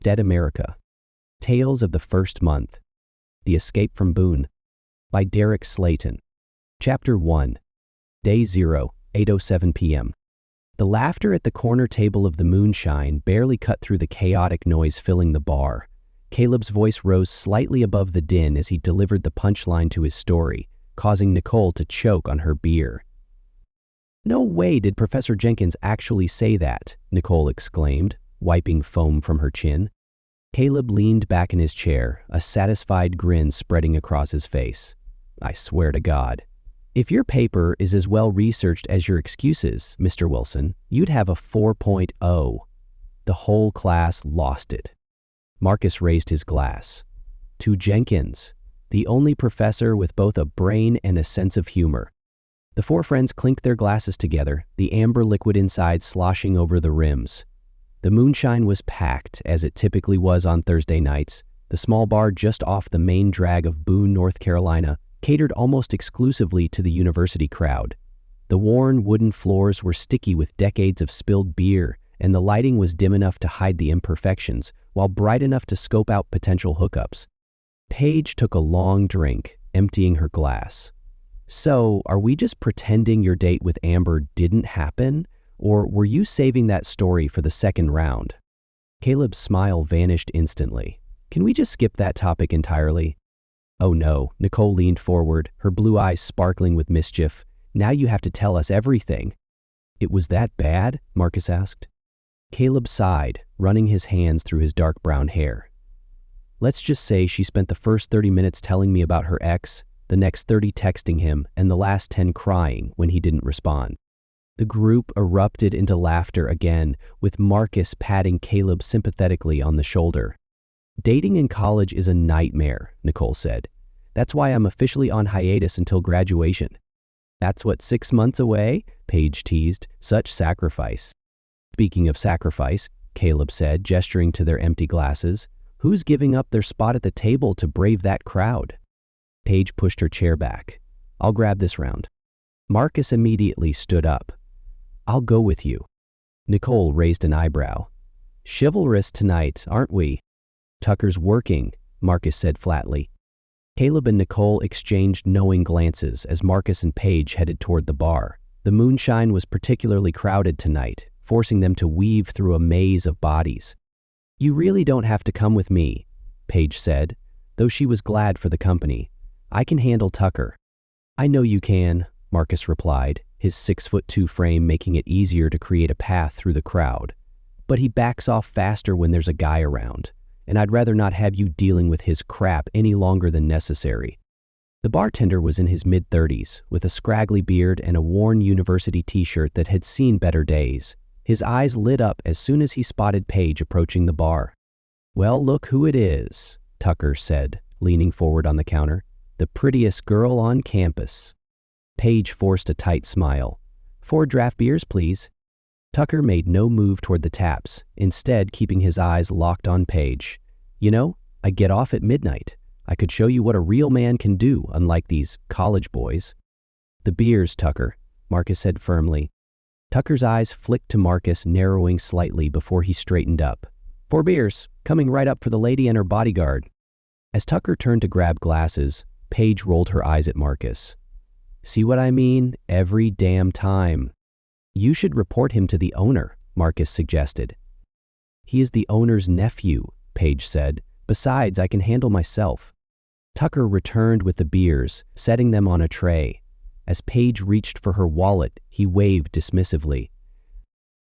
Dead America. Tales of the First Month. The Escape from Boone. By Derek Slayton. Chapter 1. Day 0, 8:07 p.m. The laughter at the corner table of the moonshine barely cut through the chaotic noise filling the bar. Caleb's voice rose slightly above the din as he delivered the punchline to his story, causing Nicole to choke on her beer. "No way did Professor Jenkins actually say that," Nicole exclaimed, wiping foam from her chin. Caleb leaned back in his chair, a satisfied grin spreading across his face. "I swear to God. If your paper is as well researched as your excuses, Mr. Wilson, you'd have a 4.0. The whole class lost it. Marcus raised his glass. To Jenkins, the only professor with both a brain and a sense of humor. The four friends clinked their glasses together, the amber liquid inside sloshing over the rims. The moonshine was packed, as it typically was on Thursday nights. The small bar just off the main drag of Boone, North Carolina, catered almost exclusively to the university crowd. The worn wooden floors were sticky with decades of spilled beer, and the lighting was dim enough to hide the imperfections, while bright enough to scope out potential hookups. Paige took a long drink, emptying her glass. "So, are we just pretending your date with Amber didn't happen? Or were you saving that story for the second round?" Caleb's smile vanished instantly. "Can we just skip that topic entirely?" "Oh no," Nicole leaned forward, her blue eyes sparkling with mischief. "Now you have to tell us everything." "It was that bad?" Marcus asked. Caleb sighed, running his hands through his dark brown hair. "Let's just say she spent the first 30 minutes telling me about her ex, the next 30 texting him, and the last 10 crying when he didn't respond." The group erupted into laughter again, with Marcus patting Caleb sympathetically on the shoulder. "Dating in college is a nightmare," Nicole said. "That's why I'm officially on hiatus until graduation." "That's what, 6 months away?" Paige teased. "Such sacrifice." "Speaking of sacrifice," Caleb said, gesturing to their empty glasses, "who's giving up their spot at the table to brave that crowd?" Paige pushed her chair back. "I'll grab this round." Marcus immediately stood up. "I'll go with you." Nicole raised an eyebrow. "Chivalrous tonight, aren't we?" "Tucker's working," Marcus said flatly. Caleb and Nicole exchanged knowing glances as Marcus and Paige headed toward the bar. The moonshine was particularly crowded tonight, forcing them to weave through a maze of bodies. "You really don't have to come with me," Paige said, though she was glad for the company. "I can handle Tucker." "I know you can," Marcus replied, his 6'2" frame making it easier to create a path through the crowd. "But he backs off faster when there's a guy around, and I'd rather not have you dealing with his crap any longer than necessary." The bartender was in his mid-30s, with a scraggly beard and a worn university t-shirt that had seen better days. His eyes lit up as soon as he spotted Paige approaching the bar. "Well, look who it is," Tucker said, leaning forward on the counter. "The prettiest girl on campus." Paige forced a tight smile. "4 draft beers, please." Tucker made no move toward the taps, instead keeping his eyes locked on Paige. "You know, I get off at midnight. I could show you what a real man can do, unlike these college boys." "The beers, Tucker," Marcus said firmly. Tucker's eyes flicked to Marcus, narrowing slightly before he straightened up. "4 beers, coming right up for the lady and her bodyguard." As Tucker turned to grab glasses, Paige rolled her eyes at Marcus. "See what I mean? Every damn time." "You should report him to the owner," Marcus suggested. "He is the owner's nephew," Paige said. "Besides, I can handle myself." Tucker returned with the beers, setting them on a tray. As Paige reached for her wallet, he waved dismissively.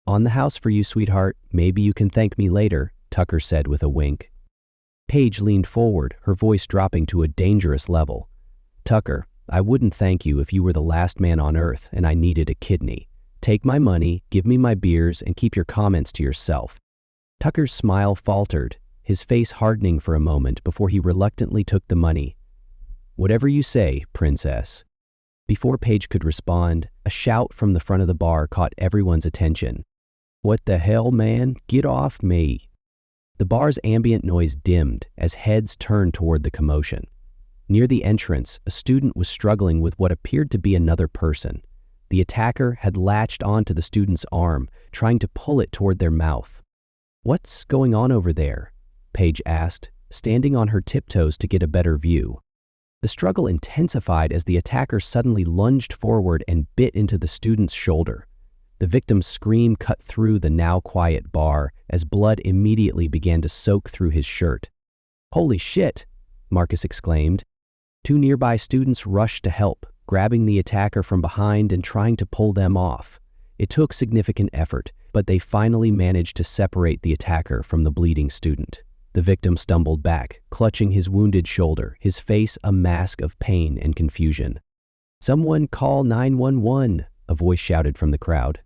"On the house for you, sweetheart. Maybe you can thank me later," Tucker said with a wink. Paige leaned forward, her voice dropping to a dangerous level. "Tucker, I wouldn't thank you if you were the last man on earth and I needed a kidney. Take my money, give me my beers, and keep your comments to yourself." Tucker's smile faltered, his face hardening for a moment before he reluctantly took the money. "Whatever you say, princess." Before Paige could respond, a shout from the front of the bar caught everyone's attention. "What the hell, man? Get off me." The bar's ambient noise dimmed as heads turned toward the commotion. Near the entrance, a student was struggling with what appeared to be another person. The attacker had latched onto the student's arm, trying to pull it toward their mouth. "What's going on over there?" Paige asked, standing on her tiptoes to get a better view. The struggle intensified as the attacker suddenly lunged forward and bit into the student's shoulder. The victim's scream cut through the now quiet bar as blood immediately began to soak through his shirt. "Holy shit!" Marcus exclaimed. Two nearby students rushed to help, grabbing the attacker from behind and trying to pull them off. It took significant effort, but they finally managed to separate the attacker from the bleeding student. The victim stumbled back, clutching his wounded shoulder, his face a mask of pain and confusion. "Someone call 911, a voice shouted from the crowd.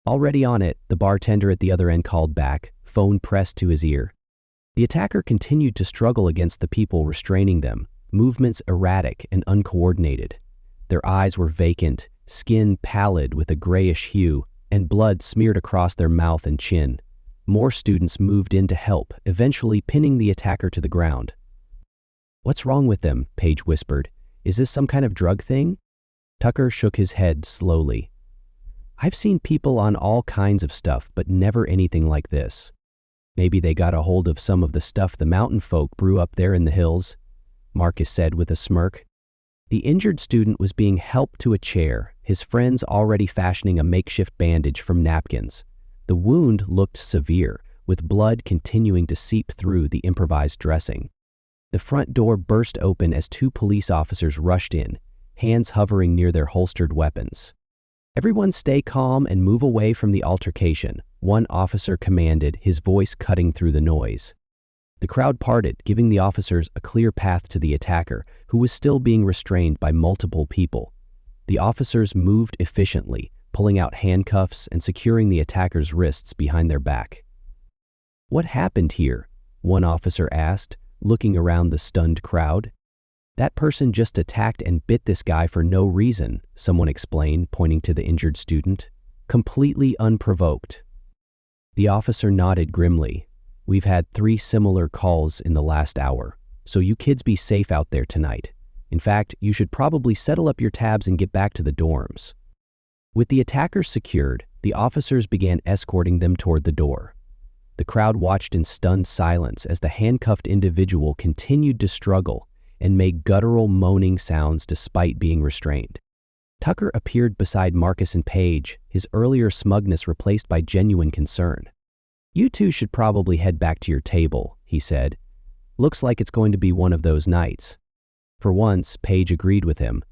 "Already on it," the bartender at the other end called back, phone pressed to his ear. The attacker continued to struggle against the people restraining them, movements erratic and uncoordinated. Their eyes were vacant, skin pallid with a grayish hue, and blood smeared across their mouth and chin. More students moved in to help, eventually pinning the attacker to the ground. "What's wrong with them?" Paige whispered. "Is this some kind of drug thing?" Tucker shook his head slowly. "I've seen people on all kinds of stuff, but never anything like this. Maybe they got a hold of some of the stuff the mountain folk brew up there in the hills," Marcus said with a smirk. The injured student was being helped to a chair, his friends already fashioning a makeshift bandage from napkins. The wound looked severe, with blood continuing to seep through the improvised dressing. The front door burst open as two police officers rushed in, hands hovering near their holstered weapons. "Everyone stay calm and move away from the altercation," one officer commanded, his voice cutting through the noise. The crowd parted, giving the officers a clear path to the attacker, who was still being restrained by multiple people. The officers moved efficiently, pulling out handcuffs and securing the attacker's wrists behind their back. "What happened here?" one officer asked, looking around the stunned crowd. "That person just attacked and bit this guy for no reason," someone explained, pointing to the injured student. "Completely unprovoked." The officer nodded grimly. "We've had 3 similar calls in the last hour, so you kids be safe out there tonight. In fact, you should probably settle up your tabs and get back to the dorms." With the attackers secured, the officers began escorting them toward the door. The crowd watched in stunned silence as the handcuffed individual continued to struggle and made guttural moaning sounds despite being restrained. Tucker appeared beside Marcus and Paige, his earlier smugness replaced by genuine concern. "You two should probably head back to your table," he said. "Looks like it's going to be one of those nights." For once, Paige agreed with him.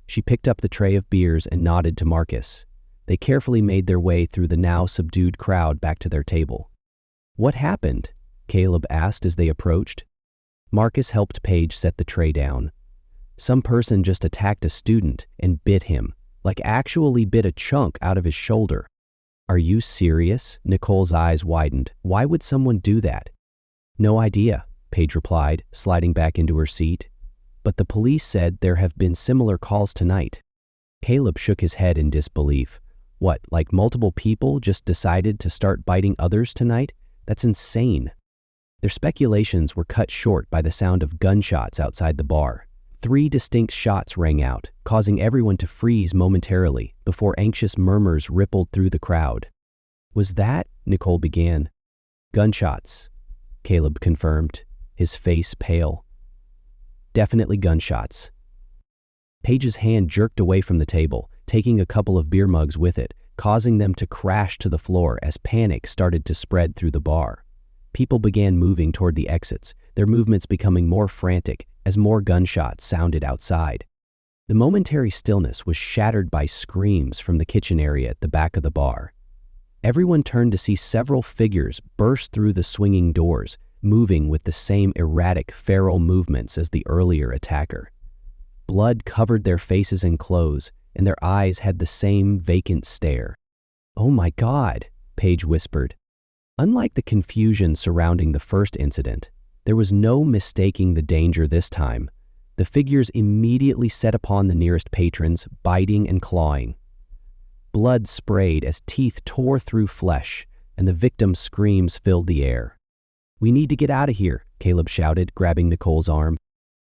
She picked up the tray of beers and nodded to Marcus. They carefully made their way through the now subdued crowd back to their table. "What happened?" Caleb asked as they approached. Marcus helped Paige set the tray down. "Some person just attacked a student and bit him, like actually bit a chunk out of his shoulder." "Are you serious?" Nicole's eyes widened. "Why would someone do that?" "No idea," Paige replied, sliding back into her seat. "But the police said there have been similar calls tonight." Caleb shook his head in disbelief. "What, like multiple people just decided to start biting others tonight? That's insane." Their speculations were cut short by the sound of gunshots outside the bar. 3 distinct shots rang out, causing everyone to freeze momentarily before anxious murmurs rippled through the crowd. "Was that?" Nicole began. "Gunshots," Caleb confirmed, his face pale. "Definitely gunshots." Paige's hand jerked away from the table, taking a couple of beer mugs with it, causing them to crash to the floor as panic started to spread through the bar. People began moving toward the exits, their movements becoming more frantic as more gunshots sounded outside. The momentary stillness was shattered by screams from the kitchen area at the back of the bar. Everyone turned to see several figures burst through the swinging doors, moving with the same erratic, feral movements as the earlier attacker. Blood covered their faces and clothes, and their eyes had the same vacant stare. "Oh my God," Paige whispered. Unlike the confusion surrounding the first incident, there was no mistaking the danger this time. The figures immediately set upon the nearest patrons, biting and clawing. Blood sprayed as teeth tore through flesh, and the victim's screams filled the air. "We need to get out of here," Caleb shouted, grabbing Nicole's arm.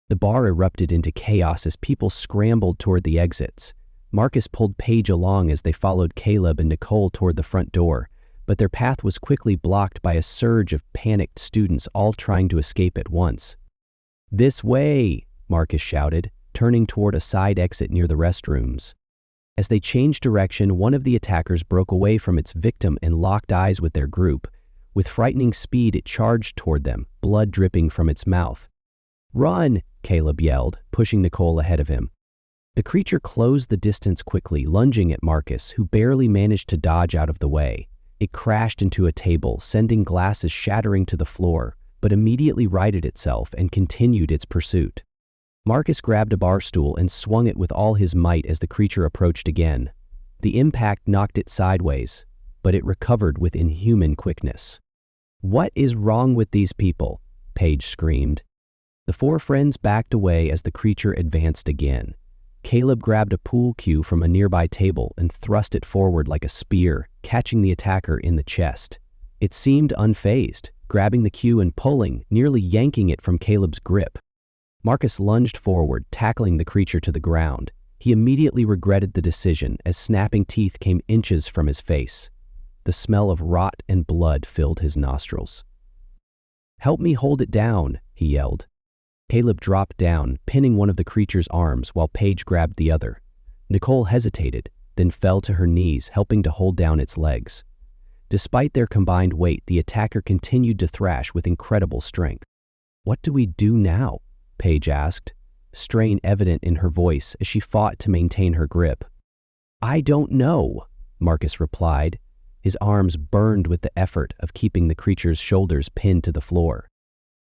The bar erupted into chaos as people scrambled toward the exits. Marcus pulled Paige along as they followed Caleb and Nicole toward the front door, but their path was quickly blocked by a surge of panicked students all trying to escape at once. "This way!" Marcus shouted, turning toward a side exit near the restrooms. As they changed direction, one of the attackers broke away from its victim and locked eyes with their group. With frightening speed, it charged toward them, blood dripping from its mouth. "Run!" Caleb yelled, pushing Nicole ahead of him. The creature closed the distance quickly, lunging at Marcus, who barely managed to dodge out of the way. It crashed into a table, sending glasses shattering to the floor, but immediately righted itself and continued its pursuit. Marcus grabbed a bar stool and swung it with all his might as the creature approached again. The impact knocked it sideways, but it recovered with inhuman quickness. "What is wrong with these people?" Paige screamed. The four friends backed away as the creature advanced again. Caleb grabbed a pool cue from a nearby table and thrust it forward like a spear, catching the attacker in the chest. It seemed unfazed, grabbing the cue and pulling, nearly yanking it from Caleb's grip. Marcus lunged forward, tackling the creature to the ground. He immediately regretted the decision as snapping teeth came inches from his face. The smell of rot and blood filled his nostrils. "Help me hold it down," he yelled. Caleb dropped down, pinning one of the creature's arms while Paige grabbed the other. Nicole hesitated, then fell to her knees, helping to hold down its legs. Despite their combined weight, the attacker continued to thrash with incredible strength. "What do we do now?" Paige asked, strain evident in her voice as she fought to maintain her grip. "I don't know," Marcus replied. His arms burned with the effort of keeping the creature's shoulders pinned to the floor.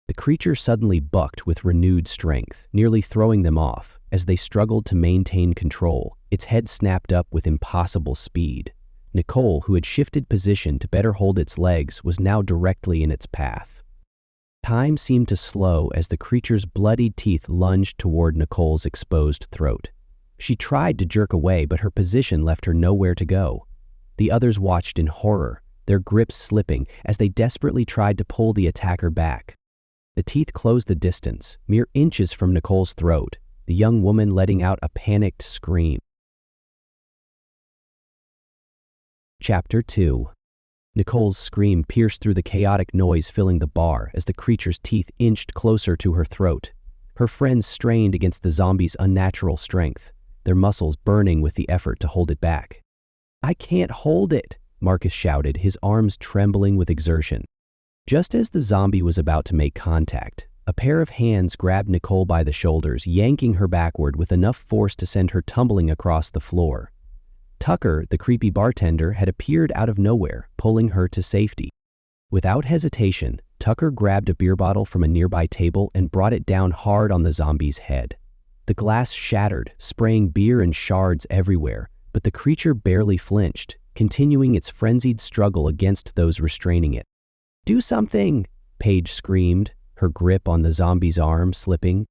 The creature suddenly bucked with renewed strength, nearly throwing them off. As they struggled to maintain control, its head snapped up with impossible speed. Nicole, who had shifted position to better hold its legs, was now directly in its path. Time seemed to slow as the creature's bloodied teeth lunged toward Nicole's exposed throat. She tried to jerk away, but her position left her nowhere to go. The others watched in horror, their grips slipping as they desperately tried to pull the attacker back. The teeth closed the distance, mere inches from Nicole's throat, the young woman letting out a panicked scream. Chapter 2. Nicole's scream pierced through the chaotic noise filling the bar as the creature's teeth inched closer to her throat. Her friends strained against the zombie's unnatural strength, their muscles burning with the effort to hold it back. "I can't hold it," Marcus shouted, his arms trembling with exertion. Just as the zombie was about to make contact, a pair of hands grabbed Nicole by the shoulders, yanking her backward with enough force to send her tumbling across the floor. Tucker, the creepy bartender, had appeared out of nowhere, pulling her to safety. Without hesitation, Tucker grabbed a beer bottle from a nearby table and brought it down hard on the zombie's head. The glass shattered, spraying beer and shards everywhere, but the creature barely flinched, continuing its frenzied struggle against those restraining it. "Do something!" Paige screamed, her grip on the zombie's arm slipping.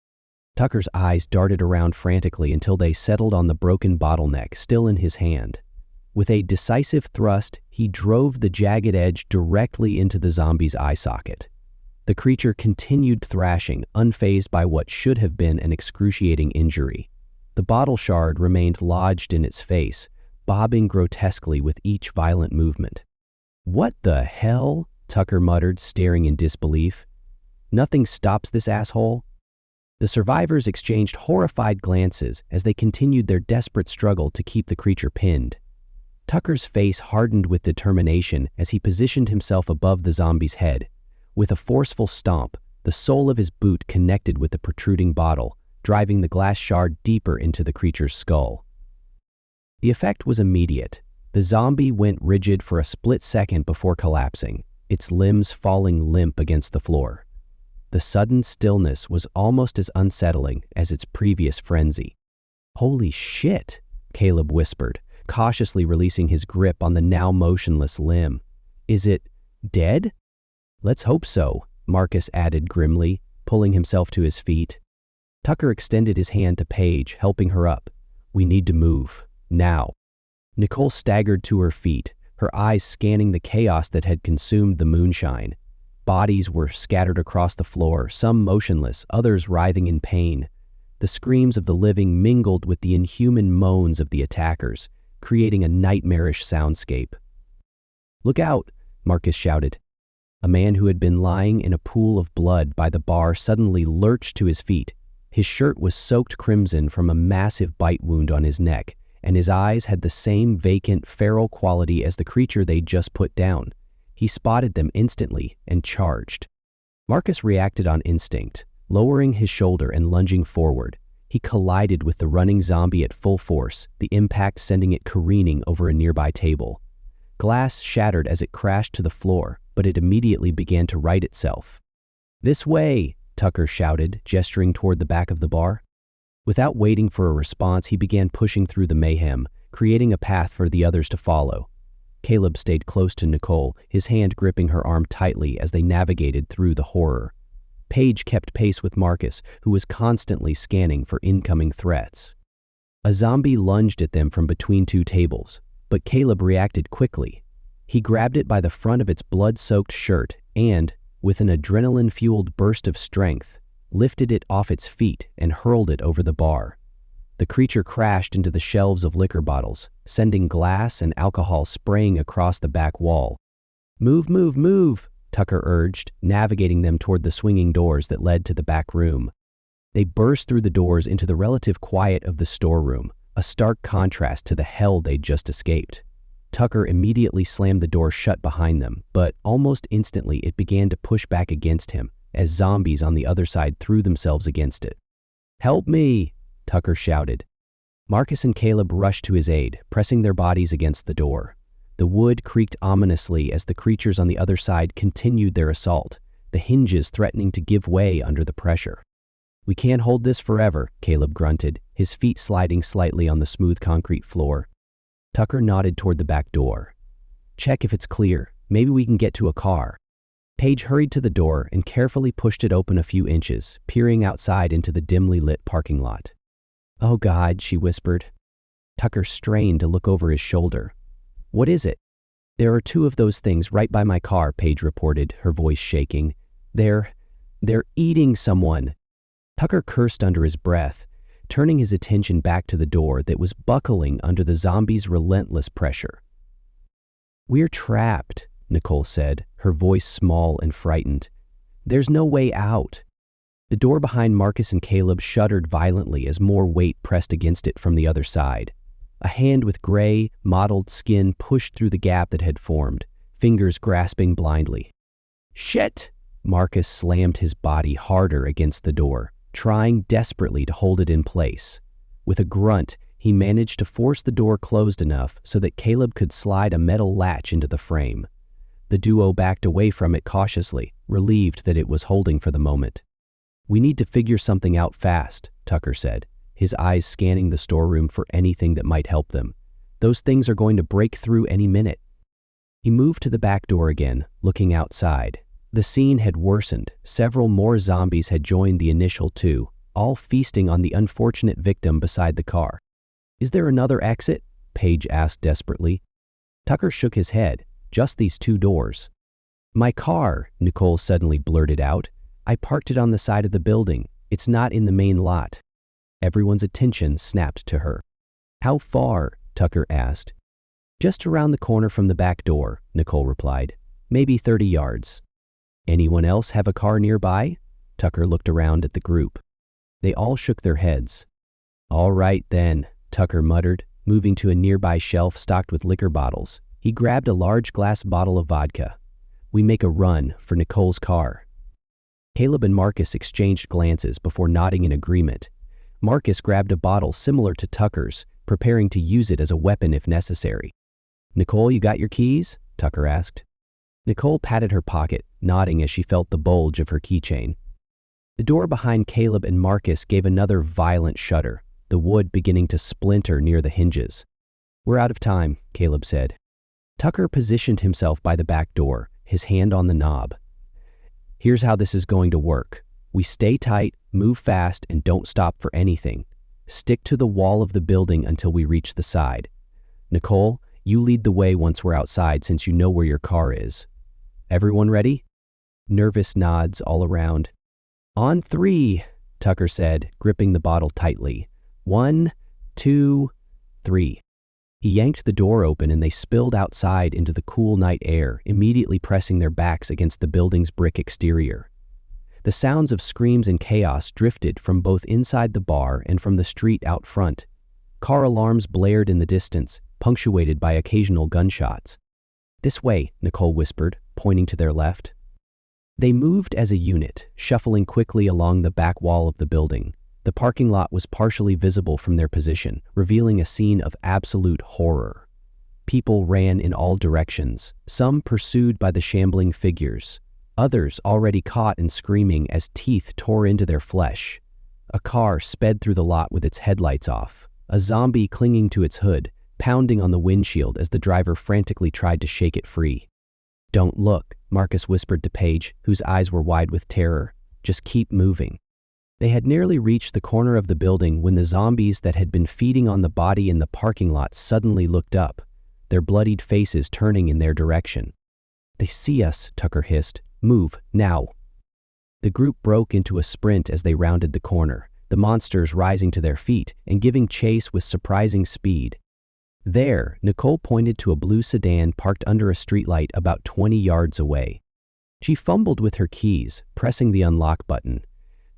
Tucker's eyes darted around frantically until they settled on the broken bottleneck still in his hand. With a decisive thrust, he drove the jagged edge directly into the zombie's eye socket. The creature continued thrashing, unfazed by what should have been an excruciating injury. The bottle shard remained lodged in its face, bobbing grotesquely with each violent movement. "What the hell?" Tucker muttered, staring in disbelief. "Nothing stops this asshole?" The survivors exchanged horrified glances as they continued their desperate struggle to keep the creature pinned. Tucker's face hardened with determination as he positioned himself above the zombie's head. With a forceful stomp, the sole of his boot connected with the protruding bottle, driving the glass shard deeper into the creature's skull. The effect was immediate. The zombie went rigid for a split second before collapsing, its limbs falling limp against the floor. The sudden stillness was almost as unsettling as its previous frenzy. "Holy shit," Caleb whispered, cautiously releasing his grip on the now motionless limb. "Is it dead?" "Let's hope so," Marcus added grimly, pulling himself to his feet. Tucker extended his hand to Paige, helping her up. "We need to move. Now." Nicole staggered to her feet, her eyes scanning the chaos that had consumed the moonshine. Bodies were scattered across the floor, some motionless, others writhing in pain. The screams of the living mingled with the inhuman moans of the attackers, creating a nightmarish soundscape. "Look out!" Marcus shouted. A man who had been lying in a pool of blood by the bar suddenly lurched to his feet. His shirt was soaked crimson from a massive bite wound on his neck, and his eyes had the same vacant, feral quality as the creature they'd just put down. He spotted them instantly and charged. Marcus reacted on instinct, lowering his shoulder and lunging forward. He collided with the running zombie at full force, the impact sending it careening over a nearby table. Glass shattered as it crashed to the floor, but it immediately began to right itself. "This way!" Tucker shouted, gesturing toward the back of the bar. Without waiting for a response, he began pushing through the mayhem, creating a path for the others to follow. Caleb stayed close to Nicole, his hand gripping her arm tightly as they navigated through the horror. Paige kept pace with Marcus, who was constantly scanning for incoming threats. A zombie lunged at them from between two tables, but Caleb reacted quickly. He grabbed it by the front of its blood-soaked shirt and, with an adrenaline-fueled burst of strength, lifted it off its feet and hurled it over the bar. The creature crashed into the shelves of liquor bottles, sending glass and alcohol spraying across the back wall. "Move, move, move!" Tucker urged, navigating them toward the swinging doors that led to the back room. They burst through the doors into the relative quiet of the storeroom, a stark contrast to the hell they'd just escaped. Tucker immediately slammed the door shut behind them, but almost instantly it began to push back against him as zombies on the other side threw themselves against it. "Help me!" Tucker shouted. Marcus and Caleb rushed to his aid, pressing their bodies against the door. The wood creaked ominously as the creatures on the other side continued their assault, the hinges threatening to give way under the pressure. "We can't hold this forever," Caleb grunted, his feet sliding slightly on the smooth concrete floor. Tucker nodded toward the back door. "Check if it's clear. Maybe we can get to a car." Paige hurried to the door and carefully pushed it open a few inches, peering outside into the dimly lit parking lot. "Oh God," she whispered. Tucker strained to look over his shoulder. "What is it?" "There are two of those things right by my car," Paige reported, her voice shaking. They're eating someone." Tucker cursed under his breath, turning his attention back to the door that was buckling under the zombie's relentless pressure. "We're trapped," Nicole said, her voice small and frightened. "There's no way out." The door behind Marcus and Caleb shuddered violently as more weight pressed against it from the other side. A hand with gray, mottled skin pushed through the gap that had formed, fingers grasping blindly. "Shit!" Marcus slammed his body harder against the door, trying desperately to hold it in place. With a grunt, he managed to force the door closed enough so that Caleb could slide a metal latch into the frame. The duo backed away from it cautiously, relieved that it was holding for the moment. "We need to figure something out fast," Tucker said, his eyes scanning the storeroom for anything that might help them. "Those things are going to break through any minute." He moved to the back door again, looking outside. The scene had worsened. Several more zombies had joined the initial two, all feasting on the unfortunate victim beside the car. "Is there another exit?" Paige asked desperately. Tucker shook his head. "Just these two doors." "My car," Nicole suddenly blurted out. "I parked it on the side of the building. It's not in the main lot." Everyone's attention snapped to her. "How far?" Tucker asked. "Just around the corner from the back door," Nicole replied. "Maybe 30 yards. "Anyone else have a car nearby?" Tucker looked around at the group. They all shook their heads. "All right then," Tucker muttered, moving to a nearby shelf stocked with liquor bottles. He grabbed a large glass bottle of vodka. "We make a run for Nicole's car." Caleb and Marcus exchanged glances before nodding in agreement. Marcus grabbed a bottle similar to Tucker's, preparing to use it as a weapon if necessary. "Nicole, you got your keys?" Tucker asked. Nicole patted her pocket, nodding as she felt the bulge of her keychain. The door behind Caleb and Marcus gave another violent shudder, the wood beginning to splinter near the hinges. "We're out of time," Caleb said. Tucker positioned himself by the back door, his hand on the knob. "Here's how this is going to work. We stay tight, move fast, and don't stop for anything. Stick to the wall of the building until we reach the side. Nicole, you lead the way once we're outside since you know where your car is. Everyone ready?" Nervous nods all around. "On 3, Tucker said, gripping the bottle tightly. 1, 2, 3. He yanked the door open and they spilled outside into the cool night air, immediately pressing their backs against the building's brick exterior. The sounds of screams and chaos drifted from both inside the bar and from the street out front. Car alarms blared in the distance, punctuated by occasional gunshots. "This way," Nicole whispered, pointing to their left. They moved as a unit, shuffling quickly along the back wall of the building. The parking lot was partially visible from their position, revealing a scene of absolute horror. People ran in all directions, some pursued by the shambling figures, others already caught and screaming as teeth tore into their flesh. A car sped through the lot with its headlights off, a zombie clinging to its hood, pounding on the windshield as the driver frantically tried to shake it free. "Don't look," Marcus whispered to Paige, whose eyes were wide with terror. "Just keep moving." They had nearly reached the corner of the building when the zombies that had been feeding on the body in the parking lot suddenly looked up, their bloodied faces turning in their direction. "They see us," Tucker hissed. "Move, now." The group broke into a sprint as they rounded the corner, the monsters rising to their feet and giving chase with surprising speed. There, Nicole pointed to a blue sedan parked under a streetlight about 20 yards away. She fumbled with her keys, pressing the unlock button.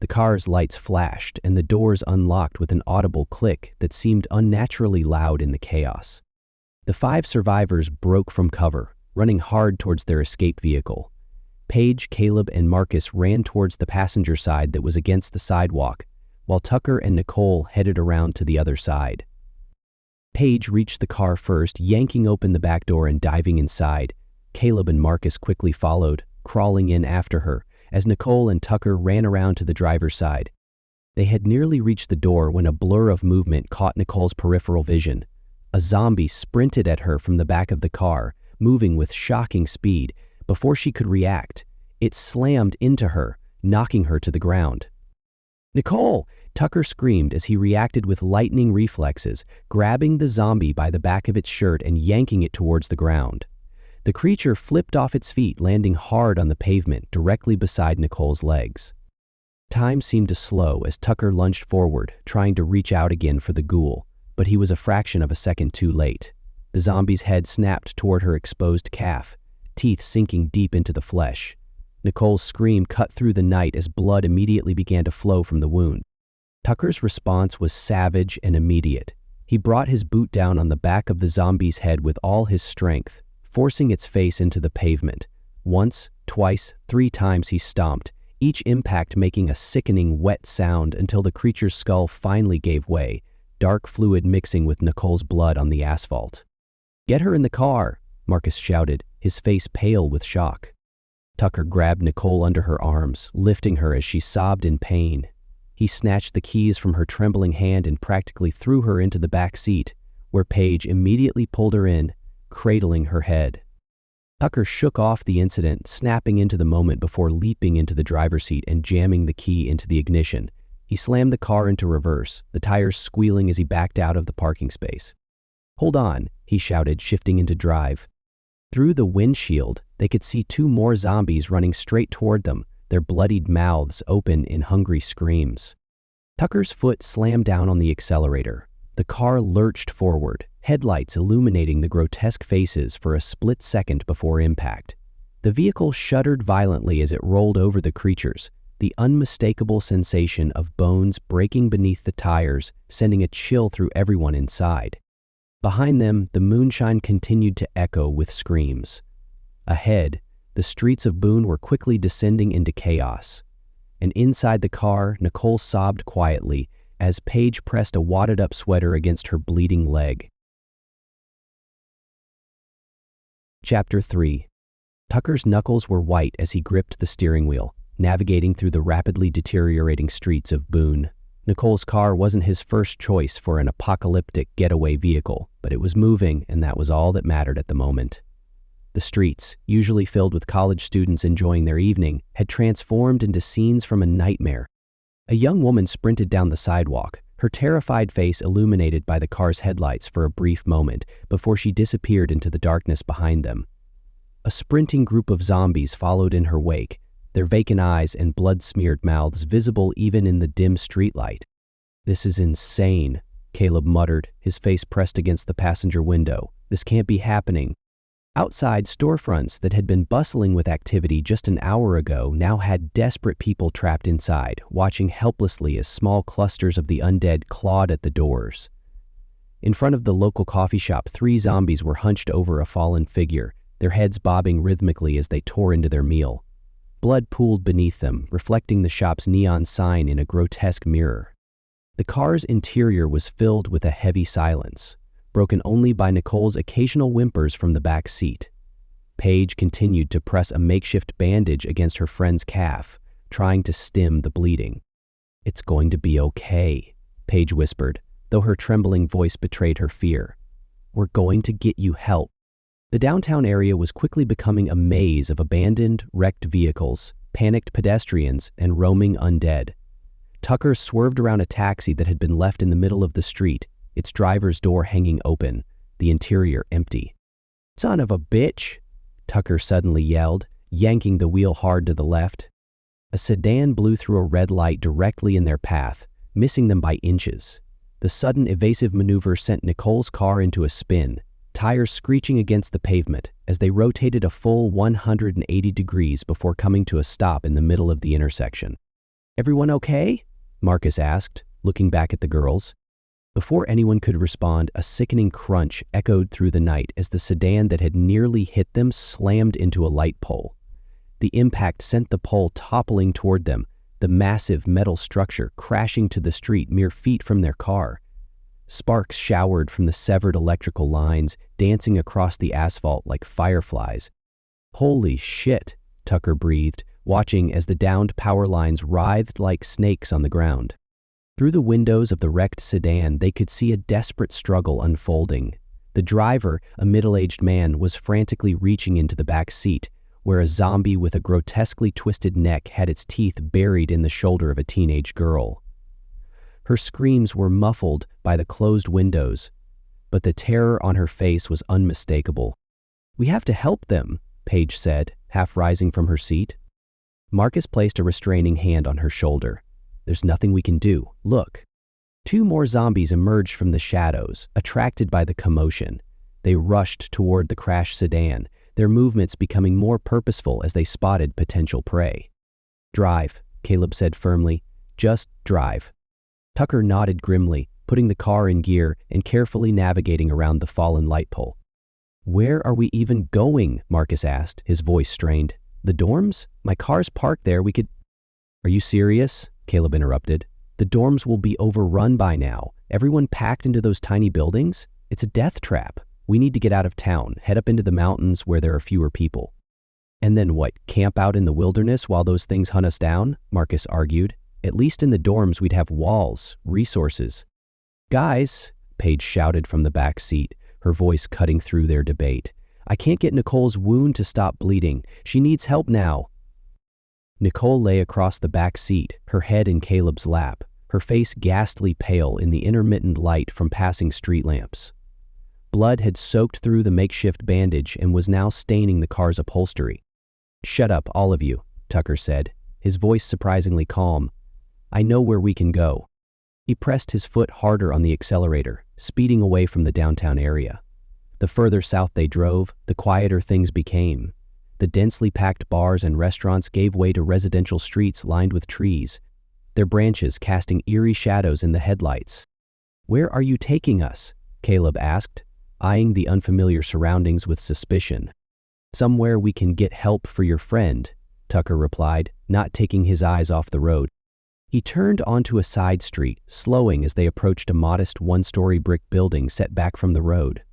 The car's lights flashed and the doors unlocked with an audible click that seemed unnaturally loud in the chaos. The 5 survivors broke from cover, running hard towards their escape vehicle. Paige, Caleb, and Marcus ran towards the passenger side that was against the sidewalk, while Tucker and Nicole headed around to the other side. Paige reached the car first, yanking open the back door and diving inside. Caleb and Marcus quickly followed, crawling in after her, as Nicole and Tucker ran around to the driver's side. They had nearly reached the door when a blur of movement caught Nicole's peripheral vision. A zombie sprinted at her from the back of the car, moving with shocking speed. Before she could react, it slammed into her, knocking her to the ground. "Nicole!" Tucker screamed as he reacted with lightning reflexes, grabbing the zombie by the back of its shirt and yanking it towards the ground. The creature flipped off its feet, landing hard on the pavement directly beside Nicole's legs. Time seemed to slow as Tucker lunged forward, trying to reach out again for the ghoul, but he was a fraction of a second too late. The zombie's head snapped toward her exposed calf, teeth sinking deep into the flesh. Nicole's scream cut through the night as blood immediately began to flow from the wound. Tucker's response was savage and immediate. He brought his boot down on the back of the zombie's head with all his strength, forcing its face into the pavement. Once, twice, 3 times he stomped, each impact making a sickening wet sound until the creature's skull finally gave way, dark fluid mixing with Nicole's blood on the asphalt. "Get her in the car," Marcus shouted, his face pale with shock. Tucker grabbed Nicole under her arms, lifting her as she sobbed in pain. He snatched the keys from her trembling hand and practically threw her into the back seat, where Paige immediately pulled her in, cradling her head. Tucker shook off the incident, snapping into the moment before leaping into the driver's seat and jamming the key into the ignition. He slammed the car into reverse, the tires squealing as he backed out of the parking space. "Hold on," he shouted, shifting into drive. Through the windshield, they could see 2 more zombies running straight toward them, their bloodied mouths open in hungry screams. Tucker's foot slammed down on the accelerator. The car lurched forward, headlights illuminating the grotesque faces for a split second before impact. The vehicle shuddered violently as it rolled over the creatures, the unmistakable sensation of bones breaking beneath the tires, sending a chill through everyone inside. Behind them, the moonshine continued to echo with screams. Ahead, the streets of Boone were quickly descending into chaos. And inside the car, Nicole sobbed quietly as Paige pressed a wadded-up sweater against her bleeding leg. Chapter 3. Tucker's knuckles were white as he gripped the steering wheel, navigating through the rapidly deteriorating streets of Boone. Nicole's car wasn't his first choice for an apocalyptic getaway vehicle, but it was moving, and that was all that mattered at the moment. The streets, usually filled with college students enjoying their evening, had transformed into scenes from a nightmare. A young woman sprinted down the sidewalk, her terrified face illuminated by the car's headlights for a brief moment before she disappeared into the darkness behind them. A sprinting group of zombies followed in her wake, their vacant eyes and blood-smeared mouths visible even in the dim streetlight. "This is insane," Caleb muttered, his face pressed against the passenger window. This can't be happening. Outside, storefronts that had been bustling with activity just an hour ago now had desperate people trapped inside, watching helplessly as small clusters of the undead clawed at the doors. In front of the local coffee shop, 3 zombies were hunched over a fallen figure, their heads bobbing rhythmically as they tore into their meal. Blood pooled beneath them, reflecting the shop's neon sign in a grotesque mirror. The car's interior was filled with a heavy silence, broken only by Nicole's occasional whimpers from the back seat. Paige continued to press a makeshift bandage against her friend's calf, trying to stem the bleeding. "It's going to be okay," Paige whispered, though her trembling voice betrayed her fear. "We're going to get you help." The downtown area was quickly becoming a maze of abandoned, wrecked vehicles, panicked pedestrians, and roaming undead. Tucker swerved around a taxi that had been left in the middle of the street, its driver's door hanging open, the interior empty. "Son of a bitch!" Tucker suddenly yelled, yanking the wheel hard to the left. A sedan blew through a red light directly in their path, missing them by inches. The sudden evasive maneuver sent Nicole's car into a spin, tires screeching against the pavement as they rotated a full 180 degrees before coming to a stop in the middle of the intersection. "Everyone okay?" Marcus asked, looking back at the girls. Before anyone could respond, a sickening crunch echoed through the night as the sedan that had nearly hit them slammed into a light pole. The impact sent the pole toppling toward them, the massive metal structure crashing to the street mere feet from their car. Sparks showered from the severed electrical lines, dancing across the asphalt like fireflies. "Holy shit," Tucker breathed, watching as the downed power lines writhed like snakes on the ground. Through the windows of the wrecked sedan, they could see a desperate struggle unfolding. The driver, a middle-aged man, was frantically reaching into the back seat, where a zombie with a grotesquely twisted neck had its teeth buried in the shoulder of a teenage girl. Her screams were muffled by the closed windows, but the terror on her face was unmistakable. "We have to help them," Paige said, half rising from her seat. Marcus placed a restraining hand on her shoulder. "There's nothing we can do. Look." 2 more zombies emerged from the shadows, attracted by the commotion. They rushed toward the crashed sedan, their movements becoming more purposeful as they spotted potential prey. "Drive," Caleb said firmly. "Just drive." Tucker nodded grimly, putting the car in gear and carefully navigating around the fallen light pole. "Where are we even going?" Marcus asked, his voice strained. "The dorms? My car's parked there. We could—" "Are you serious?" Caleb interrupted. "The dorms will be overrun by now. Everyone packed into those tiny buildings? It's a death trap. We need to get out of town, head up into the mountains where there are fewer people." "And then what, camp out in the wilderness while those things hunt us down?" Marcus argued. "At least in the dorms we'd have walls, resources." "Guys," Paige shouted from the back seat, her voice cutting through their debate. "I can't get Nicole's wound to stop bleeding. She needs help now." Nicole lay across the back seat, her head in Caleb's lap, her face ghastly pale in the intermittent light from passing street lamps. Blood had soaked through the makeshift bandage and was now staining the car's upholstery. "Shut up, all of you," Tucker said, his voice surprisingly calm. "I know where we can go." He pressed his foot harder on the accelerator, speeding away from the downtown area. The further south they drove, the quieter things became. The densely packed bars and restaurants gave way to residential streets lined with trees, their branches casting eerie shadows in the headlights. "Where are you taking us?" Caleb asked, eyeing the unfamiliar surroundings with suspicion. "Somewhere we can get help for your friend," Tucker replied, not taking his eyes off the road. He turned onto a side street, slowing as they approached a modest 1-story brick building set back from the road.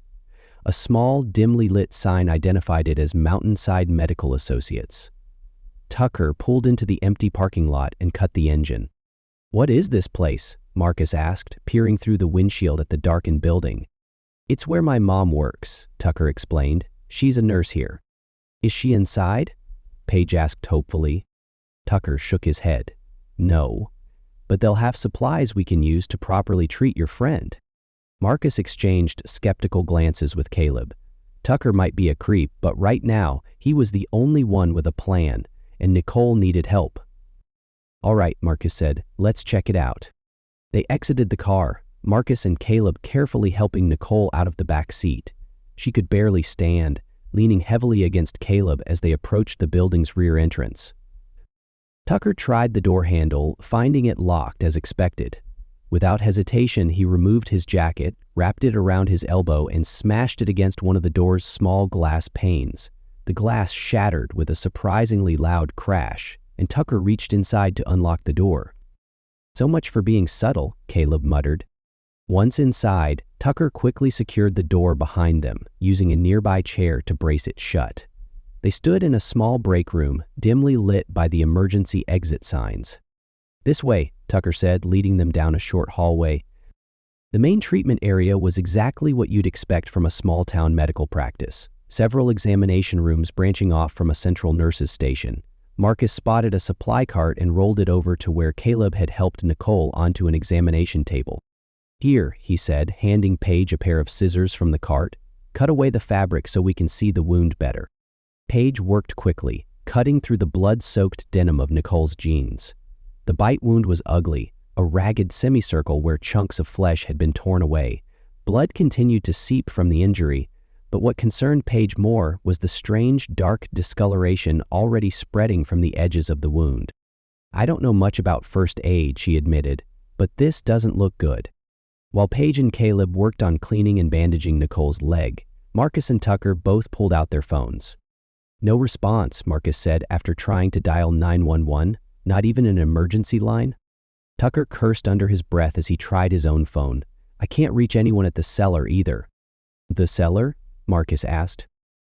A small, dimly lit sign identified it as Mountainside Medical Associates. Tucker pulled into the empty parking lot and cut the engine. "What is this place?" Marcus asked, peering through the windshield at the darkened building. "It's where my mom works," Tucker explained. "She's a nurse here." "Is she inside?" Paige asked hopefully. Tucker shook his head. "No, but they'll have supplies we can use to properly treat your friend." Marcus exchanged skeptical glances with Caleb. Tucker might be a creep, but right now, he was the only one with a plan, and Nicole needed help. "All right," Marcus said, "let's check it out." They exited the car, Marcus and Caleb carefully helping Nicole out of the back seat. She could barely stand, leaning heavily against Caleb as they approached the building's rear entrance. Tucker tried the door handle, finding it locked as expected. Without hesitation, he removed his jacket, wrapped it around his elbow, and smashed it against one of the door's small glass panes. The glass shattered with a surprisingly loud crash, and Tucker reached inside to unlock the door. "So much for being subtle," Caleb muttered. Once inside, Tucker quickly secured the door behind them, using a nearby chair to brace it shut. They stood in a small break room, dimly lit by the emergency exit signs. "This way," Tucker said, leading them down a short hallway. The main treatment area was exactly what you'd expect from a small-town medical practice. Several examination rooms branching off from a central nurse's station. Marcus spotted a supply cart and rolled it over to where Caleb had helped Nicole onto an examination table. "Here," he said, handing Paige a pair of scissors from the cart. "Cut away the fabric so we can see the wound better." Paige worked quickly, cutting through the blood-soaked denim of Nicole's jeans. The bite wound was ugly, a ragged semicircle where chunks of flesh had been torn away. Blood continued to seep from the injury, but what concerned Paige more was the strange, dark discoloration already spreading from the edges of the wound. "I don't know much about first aid," she admitted, "but this doesn't look good." While Paige and Caleb worked on cleaning and bandaging Nicole's leg, Marcus and Tucker both pulled out their phones. "No response," Marcus said after trying to dial 911, "not even an emergency line." Tucker cursed under his breath as he tried his own phone. "I can't reach anyone at the cellar either." "The cellar?" Marcus asked.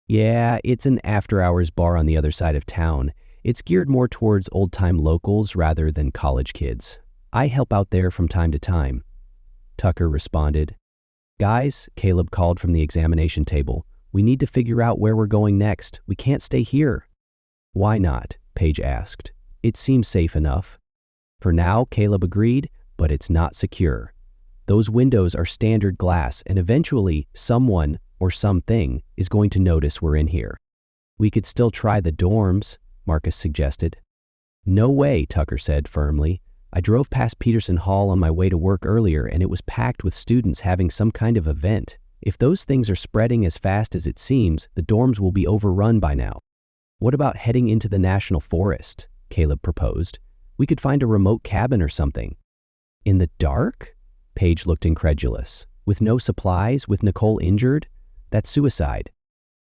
"Yeah, it's an after-hours bar on the other side of town. It's geared more towards old-time locals rather than college kids. I help out there from time to time," Tucker responded. "Guys," Caleb called from the examination table, "we need to figure out where we're going next. We can't stay here." "Why not?" Paige asked. "It seems safe enough." "For now," Caleb agreed, "but it's not secure. Those windows are standard glass, and eventually someone or something is going to notice we're in here." "We could still try the dorms," Marcus suggested. "No way," Tucker said firmly. "I drove past Peterson Hall on my way to work earlier, and it was packed with students having some kind of event. If those things are spreading as fast as it seems, the dorms will be overrun by now." "What about heading into the national forest?" Caleb proposed. "We could find a remote cabin or something." "In the dark?" Paige looked incredulous. "With no supplies, with Nicole injured? That's suicide."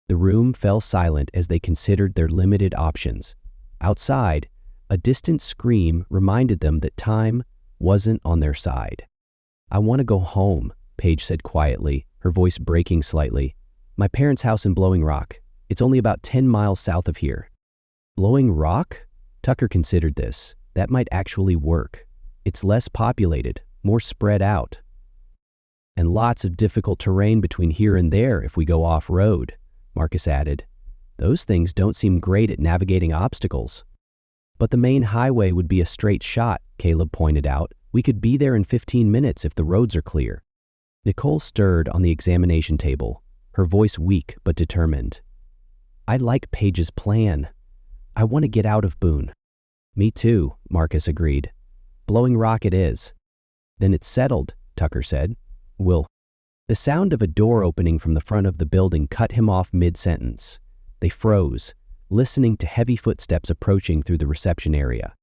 The room fell silent as they considered their limited options. Outside, a distant scream reminded them that time wasn't on their side. "I want to go home," Paige said quietly, her voice breaking slightly. "My parents' house in Blowing Rock. It's only about 10 miles south of here." "Blowing Rock?" Tucker considered this. That might actually work. It's less populated, more spread out. "And lots of difficult terrain between here and there if we go off-road," Marcus added. "Those things don't seem great at navigating obstacles." "But the main highway would be a straight shot," Caleb pointed out. "We could be there in 15 minutes if the roads are clear." Nicole stirred on the examination table, her voice weak but determined. "I like Paige's plan. I want to get out of Boone." "Me too," Marcus agreed. "Blowing Rock it is." "Then it's settled," Tucker said. The sound of a door opening from the front of the building cut him off mid-sentence. They froze, listening to heavy footsteps approaching through the reception area.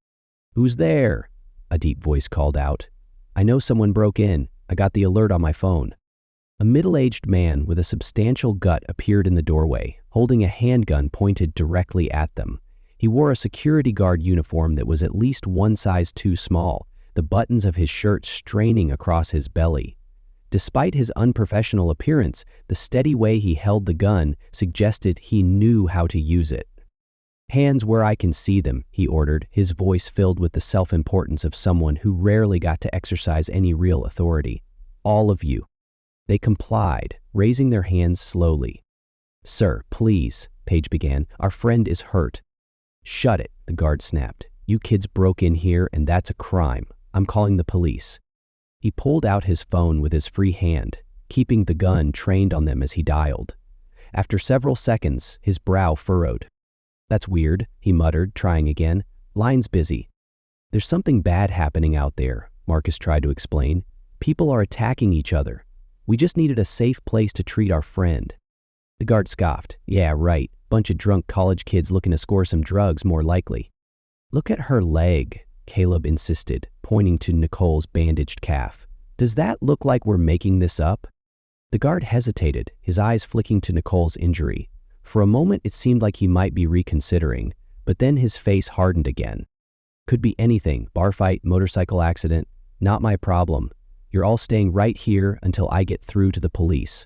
"Who's there?" a deep voice called out. "I know someone broke in. I got the alert on my phone." A middle-aged man with a substantial gut appeared in the doorway, holding a handgun pointed directly at them. He wore a security guard uniform that was at least one size too small, the buttons of his shirt straining across his belly. Despite his unprofessional appearance, the steady way he held the gun suggested he knew how to use it. "Hands where I can see them," he ordered, his voice filled with the self-importance of someone who rarely got to exercise any real authority. "All of you." They complied, raising their hands slowly. "Sir, please," Paige began. "Our friend is hurt." "Shut it," the guard snapped. "You kids broke in here, and that's a crime. I'm calling the police." He pulled out his phone with his free hand, keeping the gun trained on them as he dialed. After several seconds, his brow furrowed. "That's weird," he muttered, trying again. "Line's busy." "There's something bad happening out there," Marcus tried to explain. People are attacking each other. We just needed a safe place to treat our friend." The guard scoffed. "Yeah, right. Bunch of drunk college kids looking to score some drugs, more likely." "Look at her leg," Caleb insisted, pointing to Nicole's bandaged calf. "Does that look like we're making this up?" The guard hesitated, his eyes flicking to Nicole's injury. For a moment it seemed like he might be reconsidering, but then his face hardened again. "Could be anything. Bar fight, motorcycle accident. Not my problem. You're all staying right here until I get through to the police."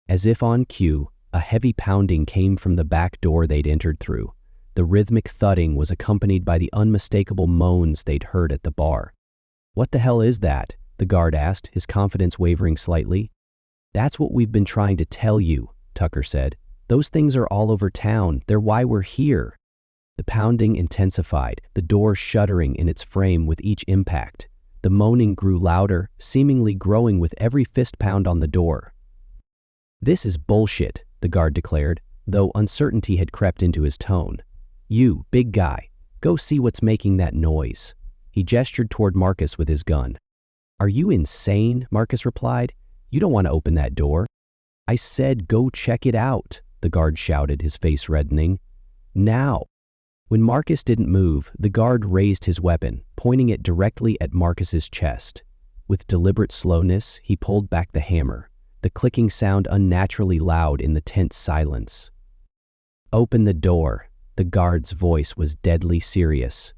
As if on cue, a heavy pounding came from the back door they'd entered through. The rhythmic thudding was accompanied by the unmistakable moans they'd heard at the bar. "What the hell is that?" the guard asked, his confidence wavering slightly. "That's what we've been trying to tell you," Tucker said. "Those things are all over town. They're why we're here." The pounding intensified, the door shuddering in its frame with each impact. The moaning grew louder, seemingly growing with every fist pound on the door. "This is bullshit," the guard declared, though uncertainty had crept into his tone. "You, big guy, go see what's making that noise." He gestured toward Marcus with his gun. "Are you insane?" Marcus replied. "You don't want to open that door." "I said go check it out," the guard shouted, his face reddening. "Now." When Marcus didn't move, the guard raised his weapon, pointing it directly at Marcus's chest. With deliberate slowness, he pulled back the hammer, the clicking sound unnaturally loud in the tense silence. "Open the door," the guard's voice was deadly serious,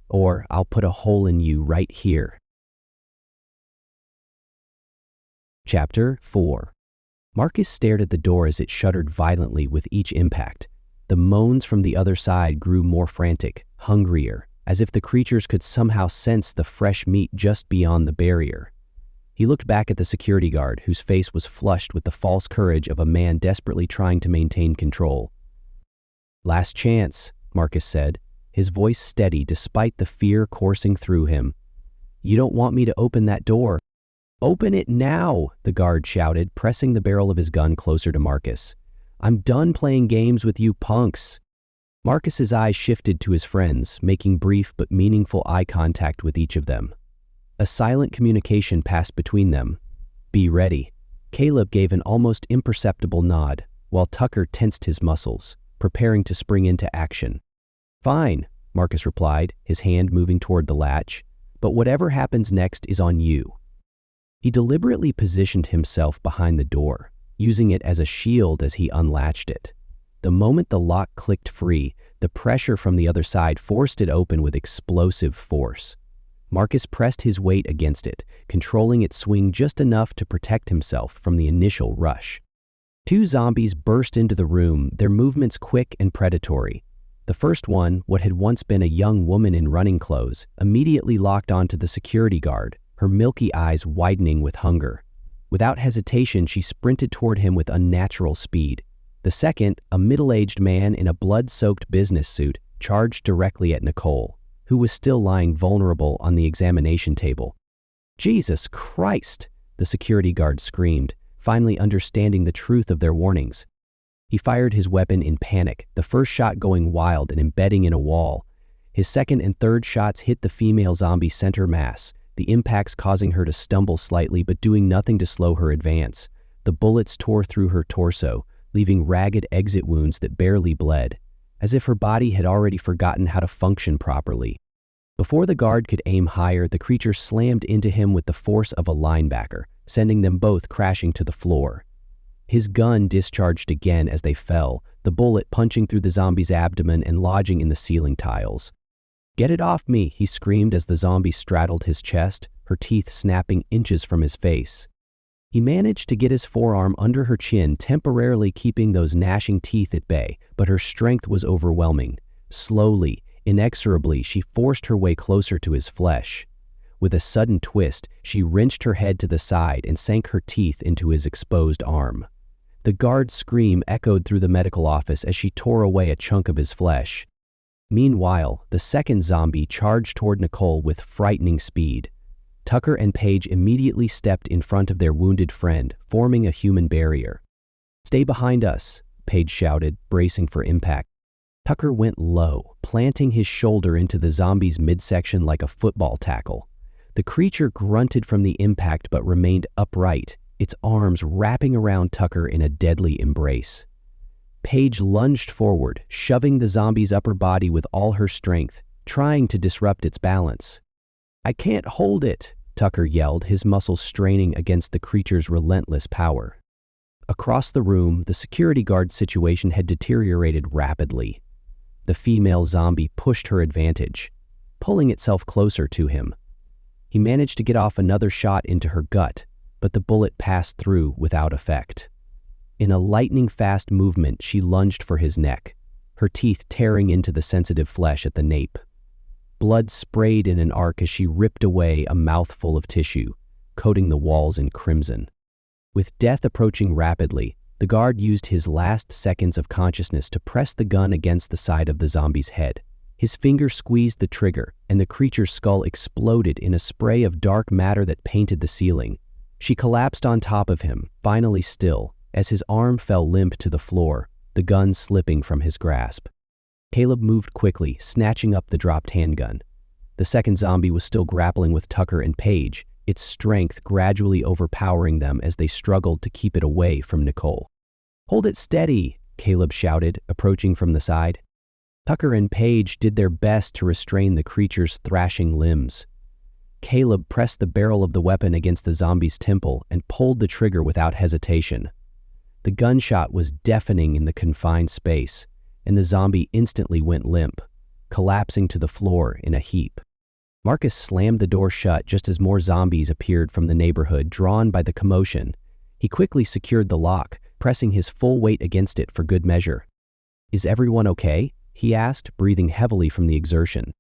"or I'll put a hole in you right here." Chapter 4. Marcus stared at the door as it shuddered violently with each impact. The moans from the other side grew more frantic, hungrier, as if the creatures could somehow sense the fresh meat just beyond the barrier. He looked back at the security guard, whose face was flushed with the false courage of a man desperately trying to maintain control. "Last chance," Marcus said, his voice steady despite the fear coursing through him. "You don't want me to open that door." "Open it now," the guard shouted, pressing the barrel of his gun closer to Marcus. "I'm done playing games with you punks." Marcus's eyes shifted to his friends, making brief but meaningful eye contact with each of them. A silent communication passed between them. "Be ready." Caleb gave an almost imperceptible nod, while Tucker tensed his muscles, preparing to spring into action. "Fine," Marcus replied, his hand moving toward the latch, "but whatever happens next is on you." He deliberately positioned himself behind the door, using it as a shield as he unlatched it. The moment the lock clicked free, the pressure from the other side forced it open with explosive force. Marcus pressed his weight against it, controlling its swing just enough to protect himself from the initial rush. Two zombies burst into the room, their movements quick and predatory. The first one, what had once been a young woman in running clothes, immediately locked onto the security guard, her milky eyes widening with hunger. Without hesitation, she sprinted toward him with unnatural speed. The second, a middle-aged man in a blood-soaked business suit, charged directly at Nicole, who was still lying vulnerable on the examination table. "Jesus Christ!" the security guard screamed, finally understanding the truth of their warnings. He fired his weapon in panic, the first shot going wild and embedding in a wall. His second and third shots hit the female zombie center mass, the impacts causing her to stumble slightly but doing nothing to slow her advance. The bullets tore through her torso, leaving ragged exit wounds that barely bled, as if her body had already forgotten how to function properly. Before the guard could aim higher, the creature slammed into him with the force of a linebacker, sending them both crashing to the floor. His gun discharged again as they fell, the bullet punching through the zombie's abdomen and lodging in the ceiling tiles. "Get it off me," he screamed as the zombie straddled his chest, her teeth snapping inches from his face. He managed to get his forearm under her chin, temporarily keeping those gnashing teeth at bay, but her strength was overwhelming. Slowly, inexorably, she forced her way closer to his flesh. With a sudden twist, she wrenched her head to the side and sank her teeth into his exposed arm. The guard's scream echoed through the medical office as she tore away a chunk of his flesh. Meanwhile, the second zombie charged toward Nicole with frightening speed. Tucker and Paige immediately stepped in front of their wounded friend, forming a human barrier. "Stay behind us," Paige shouted, bracing for impact. Tucker went low, planting his shoulder into the zombie's midsection like a football tackle. The creature grunted from the impact but remained upright, its arms wrapping around Tucker in a deadly embrace. Paige lunged forward, shoving the zombie's upper body with all her strength, trying to disrupt its balance. "I can't hold it," Tucker yelled, his muscles straining against the creature's relentless power. Across the room, the security guard situation had deteriorated rapidly. The female zombie pushed her advantage, pulling itself closer to him. He managed to get off another shot into her gut, but the bullet passed through without effect. In a lightning-fast movement, she lunged for his neck, her teeth tearing into the sensitive flesh at the nape. Blood sprayed in an arc as she ripped away a mouthful of tissue, coating the walls in crimson. With death approaching rapidly, the guard used his last seconds of consciousness to press the gun against the side of the zombie's head. His finger squeezed the trigger, and the creature's skull exploded in a spray of dark matter that painted the ceiling. She collapsed on top of him, finally still, as his arm fell limp to the floor, the gun slipping from his grasp. Caleb moved quickly, snatching up the dropped handgun. The second zombie was still grappling with Tucker and Paige, its strength gradually overpowering them as they struggled to keep it away from Nicole. "Hold it steady," Caleb shouted, approaching from the side. Tucker and Paige did their best to restrain the creature's thrashing limbs. Caleb pressed the barrel of the weapon against the zombie's temple and pulled the trigger without hesitation. The gunshot was deafening in the confined space, and the zombie instantly went limp, collapsing to the floor in a heap. Marcus slammed the door shut just as more zombies appeared from the neighborhood, drawn by the commotion. He quickly secured the lock, pressing his full weight against it for good measure. "Is everyone okay?" he asked, breathing heavily from the exertion.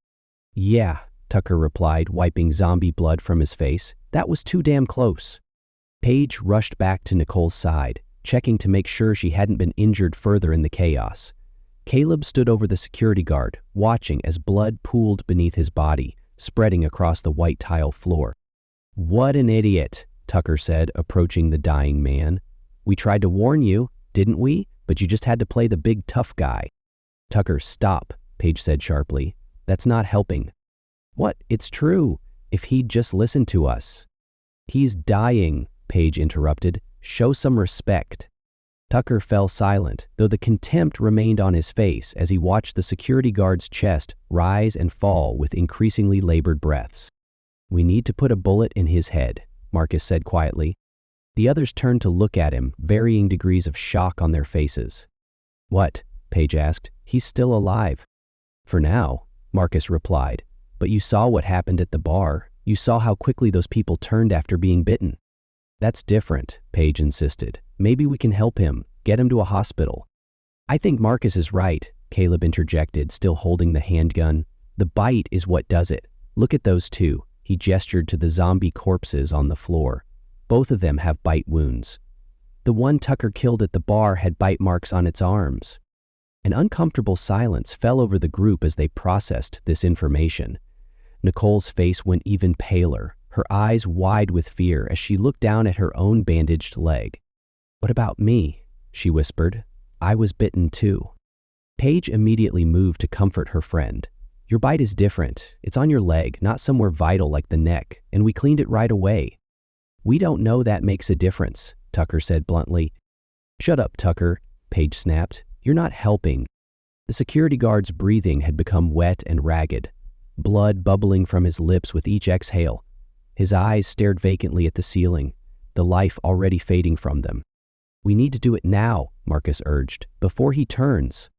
"Yeah," Tucker replied, wiping zombie blood from his face. "That was too damn close." Paige rushed back to Nicole's side, checking to make sure she hadn't been injured further in the chaos. Caleb stood over the security guard, watching as blood pooled beneath his body, spreading across the white tile floor. "What an idiot," Tucker said, approaching the dying man. "We tried to warn you, didn't we? But you just had to play the big tough guy." "Tucker, stop," Paige said sharply. "That's not helping." "What? It's true. If he'd just listened to us." "He's dying," Paige interrupted. "Show some respect." Tucker fell silent, though the contempt remained on his face as he watched the security guard's chest rise and fall with increasingly labored breaths. "We need to put a bullet in his head," Marcus said quietly. The others turned to look at him, varying degrees of shock on their faces. "What?" Paige asked. "He's still alive." "For now," Marcus replied. "But you saw what happened at the bar. You saw how quickly those people turned after being bitten." "That's different," Paige insisted. "Maybe we can help him, get him to a hospital." "I think Marcus is right," Caleb interjected, still holding the handgun. "The bite is what does it. Look at those two." He gestured to the zombie corpses on the floor. "Both of them have bite wounds. The one Tucker killed at the bar had bite marks on its arms." An uncomfortable silence fell over the group as they processed this information. Nicole's face went even paler, her eyes wide with fear as she looked down at her own bandaged leg. "What about me?" she whispered. "I was bitten too." Paige immediately moved to comfort her friend. "Your bite is different. It's on your leg, not somewhere vital like the neck, and we cleaned it right away." "We don't know that makes a difference," Tucker said bluntly. "Shut up, Tucker," Paige snapped. "You're not helping." The security guard's breathing had become wet and ragged, blood bubbling from his lips with each exhale. His eyes stared vacantly at the ceiling, the life already fading from them. "We need to do it now," Marcus urged, "before he turns."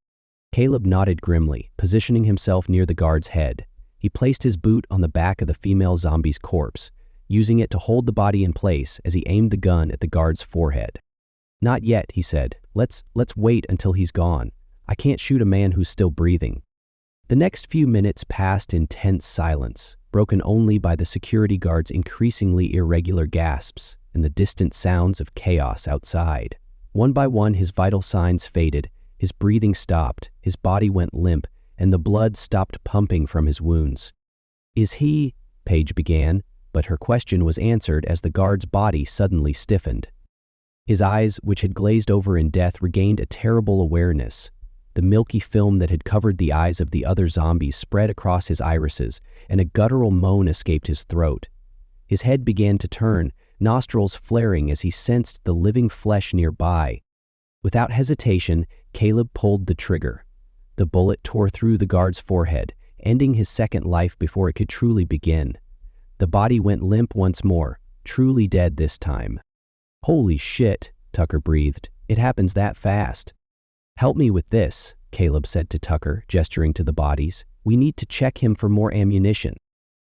Caleb nodded grimly, positioning himself near the guard's head. He placed his boot on the back of the female zombie's corpse, using it to hold the body in place as he aimed the gun at the guard's forehead. "Not yet," he said. Let's wait until he's gone. I can't shoot a man who's still breathing." The next few minutes passed in tense silence, broken only by the security guard's increasingly irregular gasps and the distant sounds of chaos outside. One by one, his vital signs faded, his breathing stopped, his body went limp, and the blood stopped pumping from his wounds. "Is he?" Paige began, but her question was answered as the guard's body suddenly stiffened. His eyes, which had glazed over in death, regained a terrible awareness. The milky film that had covered the eyes of the other zombies spread across his irises, and a guttural moan escaped his throat. His head began to turn, nostrils flaring as he sensed the living flesh nearby. Without hesitation, Caleb pulled the trigger. The bullet tore through the guard's forehead, ending his second life before it could truly begin. The body went limp once more, truly dead this time. "Holy shit," Tucker breathed. "It happens that fast." "Help me with this," Caleb said to Tucker, gesturing to the bodies. "We need to check him for more ammunition."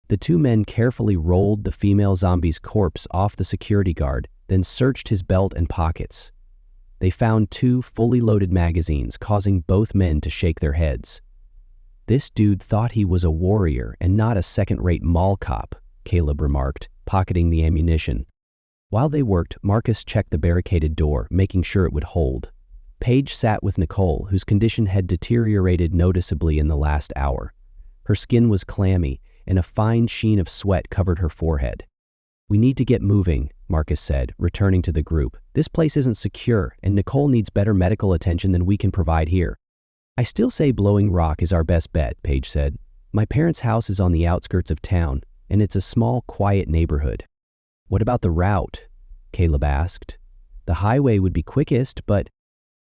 The two men carefully rolled the female zombie's corpse off the security guard, then searched his belt and pockets. They found 2 fully loaded magazines, causing both men to shake their heads. "This dude thought he was a warrior and not a second-rate mall cop," Caleb remarked, pocketing the ammunition. While they worked, Marcus checked the barricaded door, making sure it would hold. Paige sat with Nicole, whose condition had deteriorated noticeably in the last hour. Her skin was clammy, and a fine sheen of sweat covered her forehead. "We need to get moving," Marcus said, returning to the group. "This place isn't secure, and Nicole needs better medical attention than we can provide here." "I still say Blowing Rock is our best bet," Paige said. "My parents' house is on the outskirts of town, and it's a small, quiet neighborhood." "What about the route?" Caleb asked. "The highway would be quickest, but—"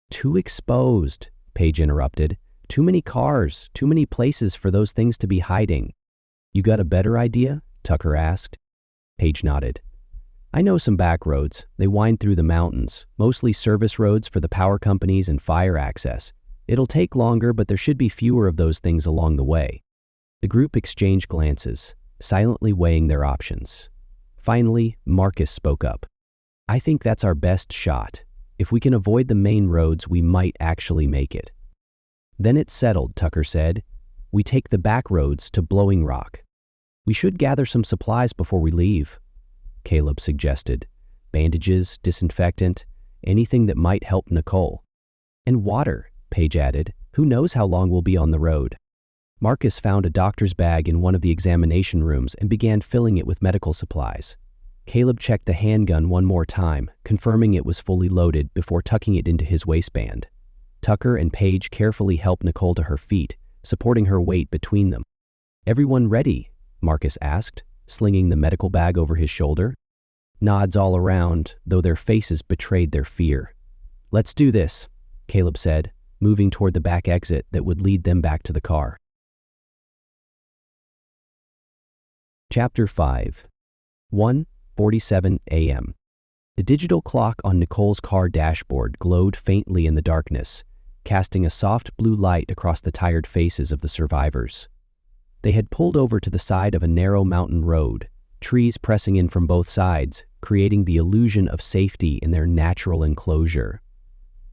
"Too exposed," Paige interrupted. "Too many cars, too many places for those things to be hiding." "You got a better idea?" Tucker asked. Paige nodded. "I know some back roads. They wind through the mountains, mostly service roads for the power companies and fire access. It'll take longer, but there should be fewer of those things along the way." The group exchanged glances, silently weighing their options. Finally, Marcus spoke up. "I think that's our best shot. If we can avoid the main roads, we might actually make it." "Then it's settled," Tucker said. "We take the back roads to Blowing Rock." "We should gather some supplies before we leave," Caleb suggested. "Bandages, disinfectant, anything that might help Nicole." "And water," Paige added. "Who knows how long we'll be on the road." Marcus found a doctor's bag in one of the examination rooms and began filling it with medical supplies. Caleb checked the handgun one more time, confirming it was fully loaded before tucking it into his waistband. Tucker and Paige carefully helped Nicole to her feet, supporting her weight between them. "Everyone ready?" Marcus asked, slinging the medical bag over his shoulder. Nods all around, though their faces betrayed their fear. "Let's do this," Caleb said, moving toward the back exit that would lead them back to the car. Chapter 5. 1:47 a.m. The digital clock on Nicole's car dashboard glowed faintly in the darkness, casting a soft blue light across the tired faces of the survivors. They had pulled over to the side of a narrow mountain road, trees pressing in from both sides, creating the illusion of safety in their natural enclosure.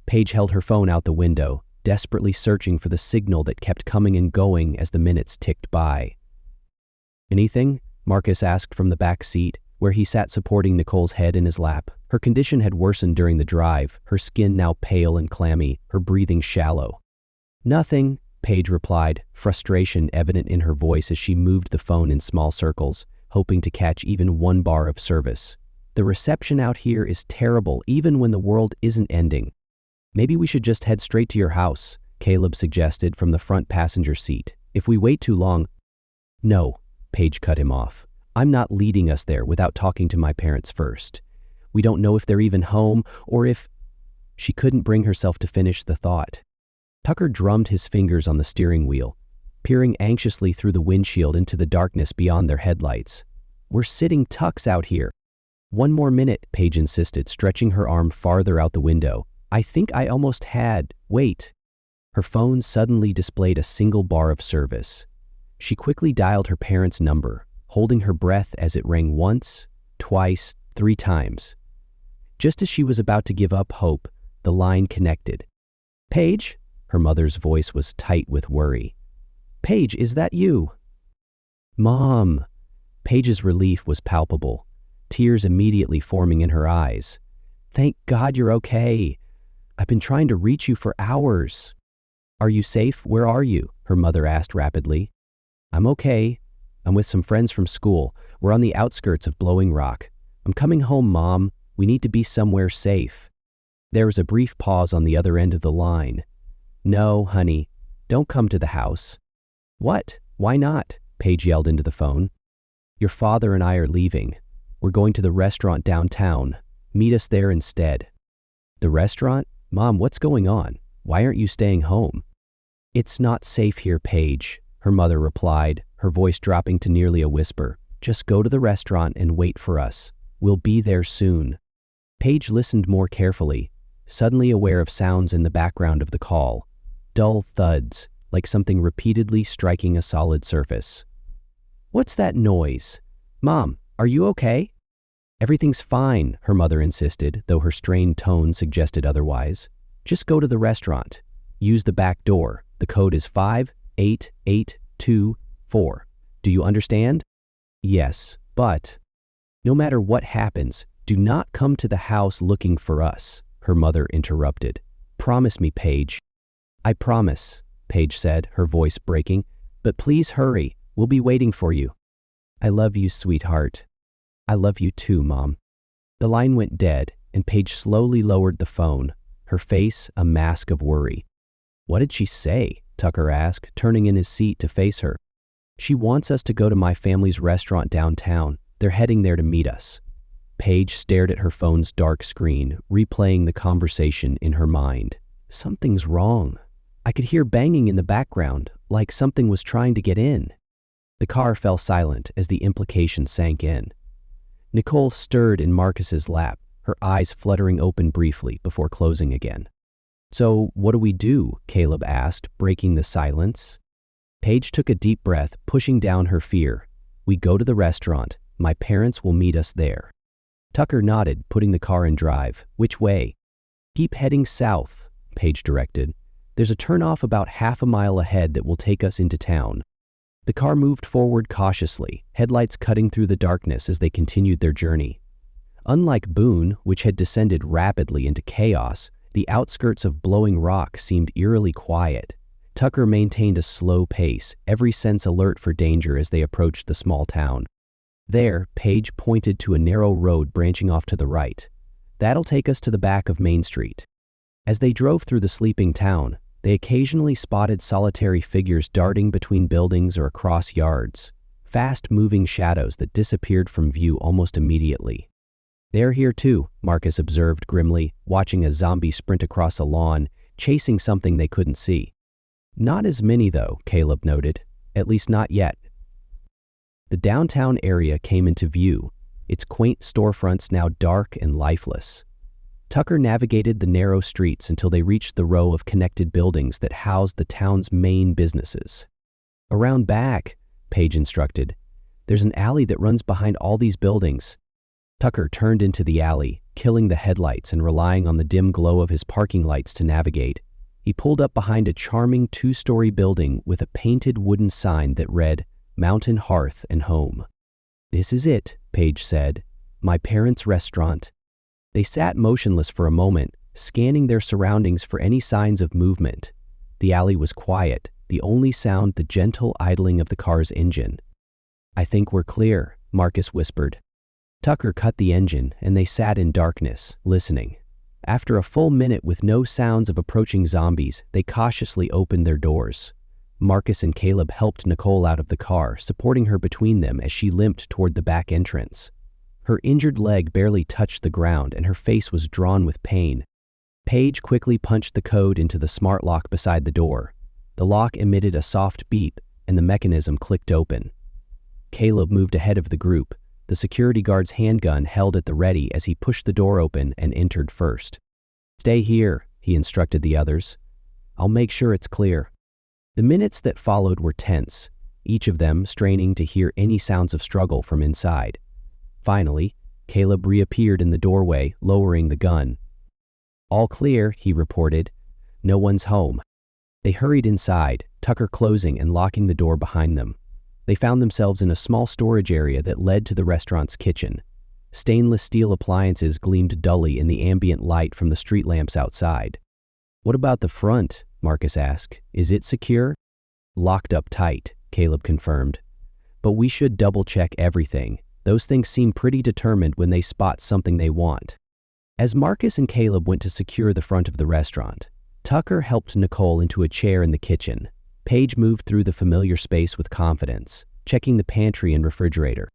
Paige held her phone out the window, desperately searching for the signal that kept coming and going as the minutes ticked by. "Anything?" Marcus asked from the back seat, where he sat supporting Nicole's head in his lap. Her condition had worsened during the drive, her skin now pale and clammy, her breathing shallow. "Nothing," Paige replied, frustration evident in her voice as she moved the phone in small circles, hoping to catch even one bar of service. "The reception out here is terrible, even when the world isn't ending." "Maybe we should just head straight to your house," Caleb suggested from the front passenger seat. "If we wait too long—" "No," Paige cut him off. "I'm not leading us there without talking to my parents first. We don't know if they're even home or if—" She couldn't bring herself to finish the thought. Tucker drummed his fingers on the steering wheel, peering anxiously through the windshield into the darkness beyond their headlights. "We're sitting ducks out here." "One more minute," Paige insisted, stretching her arm farther out the window. "I think I almost had. Wait." Her phone suddenly displayed a single bar of service. She quickly dialed her parents' number, holding her breath as it rang once, twice, 3 times. Just as she was about to give up hope, the line connected. "Paige?" Her mother's voice was tight with worry. "Paige, is that you?" "Mom!" Paige's relief was palpable, tears immediately forming in her eyes. "Thank God you're okay. I've been trying to reach you for hours." "Are you safe? Where are you?" her mother asked rapidly. "I'm okay. I'm with some friends from school. We're on the outskirts of Blowing Rock. I'm coming home, Mom. We need to be somewhere safe." There was a brief pause on the other end of the line. "No, honey, don't come to the house." "What? Why not?" Paige yelled into the phone. "Your father and I are leaving. We're going to the restaurant downtown. Meet us there instead." "The restaurant? Mom, what's going on? Why aren't you staying home?" "It's not safe here, Paige," her mother replied, her voice dropping to nearly a whisper. "Just go to the restaurant and wait for us. We'll be there soon." Paige listened more carefully, suddenly aware of sounds in the background of the call. Dull thuds, like something repeatedly striking a solid surface. "What's that noise? Mom, are you okay?" "Everything's fine," her mother insisted, though her strained tone suggested otherwise. "Just go to the restaurant. Use the back door. The code is 58824. Do you understand?" "Yes, but—" "No matter what happens, do not come to the house looking for us," her mother interrupted. "Promise me, Paige." "I promise," Paige said, her voice breaking. "But please hurry. We'll be waiting for you." "I love you, sweetheart." "I love you too, Mom." The line went dead, and Paige slowly lowered the phone, her face a mask of worry. "What did she say?" Tucker asked, turning in his seat to face her. "She wants us to go to my family's restaurant downtown. They're heading there to meet us." Paige stared at her phone's dark screen, replaying the conversation in her mind. "Something's wrong. I could hear banging in the background, like something was trying to get in." The car fell silent as the implication sank in. Nicole stirred in Marcus's lap, her eyes fluttering open briefly before closing again. "So, what do we do?" Caleb asked, breaking the silence. Paige took a deep breath, pushing down her fear. "We go to the restaurant. My parents will meet us there." Tucker nodded, putting the car in drive. "Which way?" "Keep heading south," Paige directed. "There's a turnoff about half a mile ahead that will take us into town." The car moved forward cautiously, headlights cutting through the darkness as they continued their journey. Unlike Boone, which had descended rapidly into chaos, the outskirts of Blowing Rock seemed eerily quiet. Tucker maintained a slow pace, every sense alert for danger as they approached the small town. There, Paige pointed to a narrow road branching off to the right. "That'll take us to the back of Main Street." As they drove through the sleeping town, they occasionally spotted solitary figures darting between buildings or across yards, fast-moving shadows that disappeared from view almost immediately. "They're here too," Marcus observed grimly, watching a zombie sprint across a lawn, chasing something they couldn't see. "Not as many though," Caleb noted. "At least not yet." The downtown area came into view, its quaint storefronts now dark and lifeless. Tucker navigated the narrow streets until they reached the row of connected buildings that housed the town's main businesses. "Around back," Paige instructed. "There's an alley that runs behind all these buildings." Tucker turned into the alley, killing the headlights and relying on the dim glow of his parking lights to navigate. He pulled up behind a charming two-story building with a painted wooden sign that read, "Mountain Hearth and Home." "This is it," Paige said. "My parents' restaurant." They sat motionless for a moment, scanning their surroundings for any signs of movement. The alley was quiet, the only sound the gentle idling of the car's engine. "I think we're clear," Marcus whispered. Tucker cut the engine, and they sat in darkness, listening. After a full minute with no sounds of approaching zombies, they cautiously opened their doors. Marcus and Caleb helped Nicole out of the car, supporting her between them as she limped toward the back entrance. Her injured leg barely touched the ground, and her face was drawn with pain. Paige quickly punched the code into the smart lock beside the door. The lock emitted a soft beep, and the mechanism clicked open. Caleb moved ahead of the group, the security guard's handgun held at the ready as he pushed the door open and entered first. "Stay here," he instructed the others. "I'll make sure it's clear." The minutes that followed were tense, each of them straining to hear any sounds of struggle from inside. Finally, Caleb reappeared in the doorway, lowering the gun. "All clear," he reported. "No one's home." They hurried inside, Tucker closing and locking the door behind them. They found themselves in a small storage area that led to the restaurant's kitchen. Stainless steel appliances gleamed dully in the ambient light from the street lamps outside. "What about the front?" Marcus asked. "Is it secure?" "Locked up tight," Caleb confirmed. "But we should double-check everything. Those things seem pretty determined when they spot something they want." As Marcus and Caleb went to secure the front of the restaurant, Tucker helped Nicole into a chair in the kitchen. Paige moved through the familiar space with confidence, checking the pantry and refrigerator.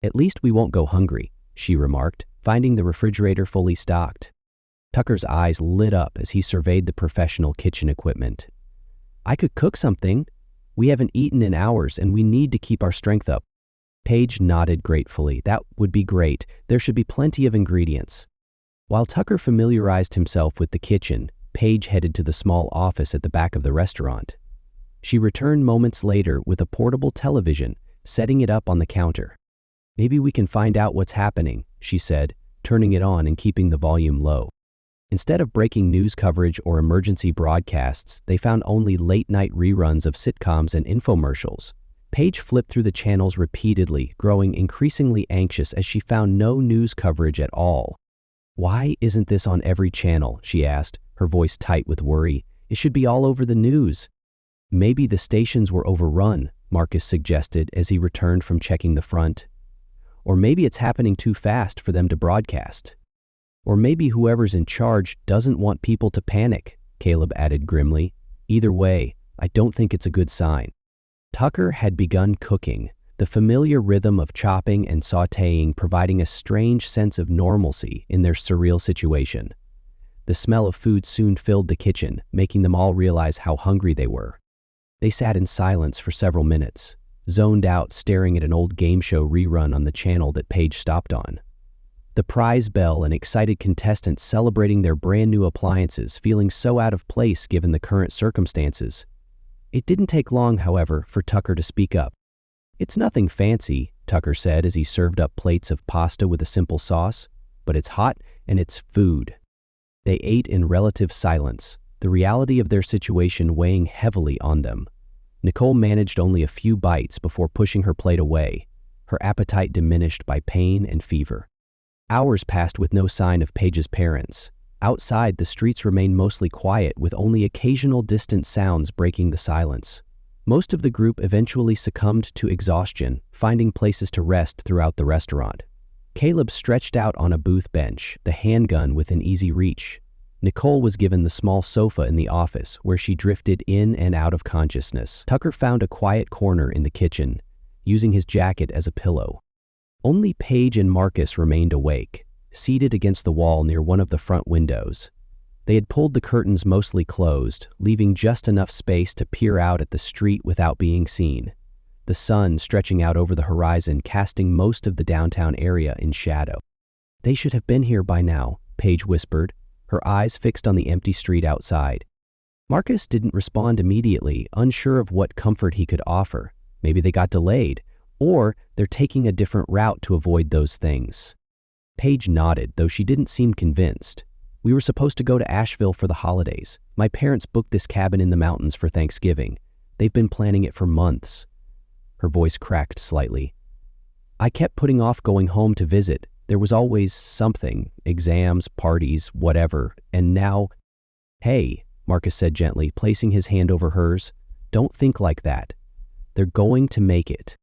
"At least we won't go hungry. she remarked, finding the refrigerator fully stocked. Tucker's eyes lit up as he surveyed the professional kitchen equipment. "I could cook something. We haven't eaten in hours and we need to keep our strength up." Paige nodded gratefully. "That would be great. There should be plenty of ingredients." While Tucker familiarized himself with the kitchen, Paige headed to the small office at the back of the restaurant. She returned moments later with a portable television, setting it up on the counter. "Maybe we can find out what's happening," she said, turning it on and keeping the volume low. Instead of breaking news coverage or emergency broadcasts, they found only late-night reruns of sitcoms and infomercials. Paige flipped through the channels repeatedly, growing increasingly anxious as she found no news coverage at all. "Why isn't this on every channel?" she asked, her voice tight with worry. "It should be all over the news." "Maybe the stations were overrun," Marcus suggested as he returned from checking the front. "Or maybe it's happening too fast for them to broadcast. Or maybe whoever's in charge doesn't want people to panic," Caleb added grimly. "Either way, I don't think it's a good sign." Tucker had begun cooking, the familiar rhythm of chopping and sautéing providing a strange sense of normalcy in their surreal situation. The smell of food soon filled the kitchen, making them all realize how hungry they were. They sat in silence for several minutes, zoned out staring at an old game show rerun on the channel that Paige stopped on. The prize bell and excited contestants celebrating their brand new appliances feeling so out of place given the current circumstances. It didn't take long, however, for Tucker to speak up. "It's nothing fancy," Tucker said as he served up plates of pasta with a simple sauce, "but it's hot and it's food." They ate in relative silence, the reality of their situation weighing heavily on them. Nicole managed only a few bites before pushing her plate away, her appetite diminished by pain and fever. Hours passed with no sign of Paige's parents. Outside, the streets remained mostly quiet, with only occasional distant sounds breaking the silence. Most of the group eventually succumbed to exhaustion, finding places to rest throughout the restaurant. Caleb stretched out on a booth bench, the handgun within easy reach. Nicole was given the small sofa in the office, where she drifted in and out of consciousness. Tucker found a quiet corner in the kitchen, using his jacket as a pillow. Only Paige and Marcus remained awake, seated against the wall near one of the front windows. They had pulled the curtains mostly closed, leaving just enough space to peer out at the street without being seen, the sun stretching out over the horizon, casting most of the downtown area in shadow. "They should have been here by now," Paige whispered, her eyes fixed on the empty street outside. Marcus didn't respond immediately, unsure of what comfort he could offer. Maybe they got delayed, or they're taking a different route to avoid those things. Paige nodded, though she didn't seem convinced. "We were supposed to go to Asheville for the holidays. My parents booked this cabin in the mountains for Thanksgiving. They've been planning it for months." Her voice cracked slightly. "I kept putting off going home to visit. There was always something, exams, parties, whatever, and now—" "Hey," Marcus said gently, placing his hand over hers, "don't think like that. They're going to make it."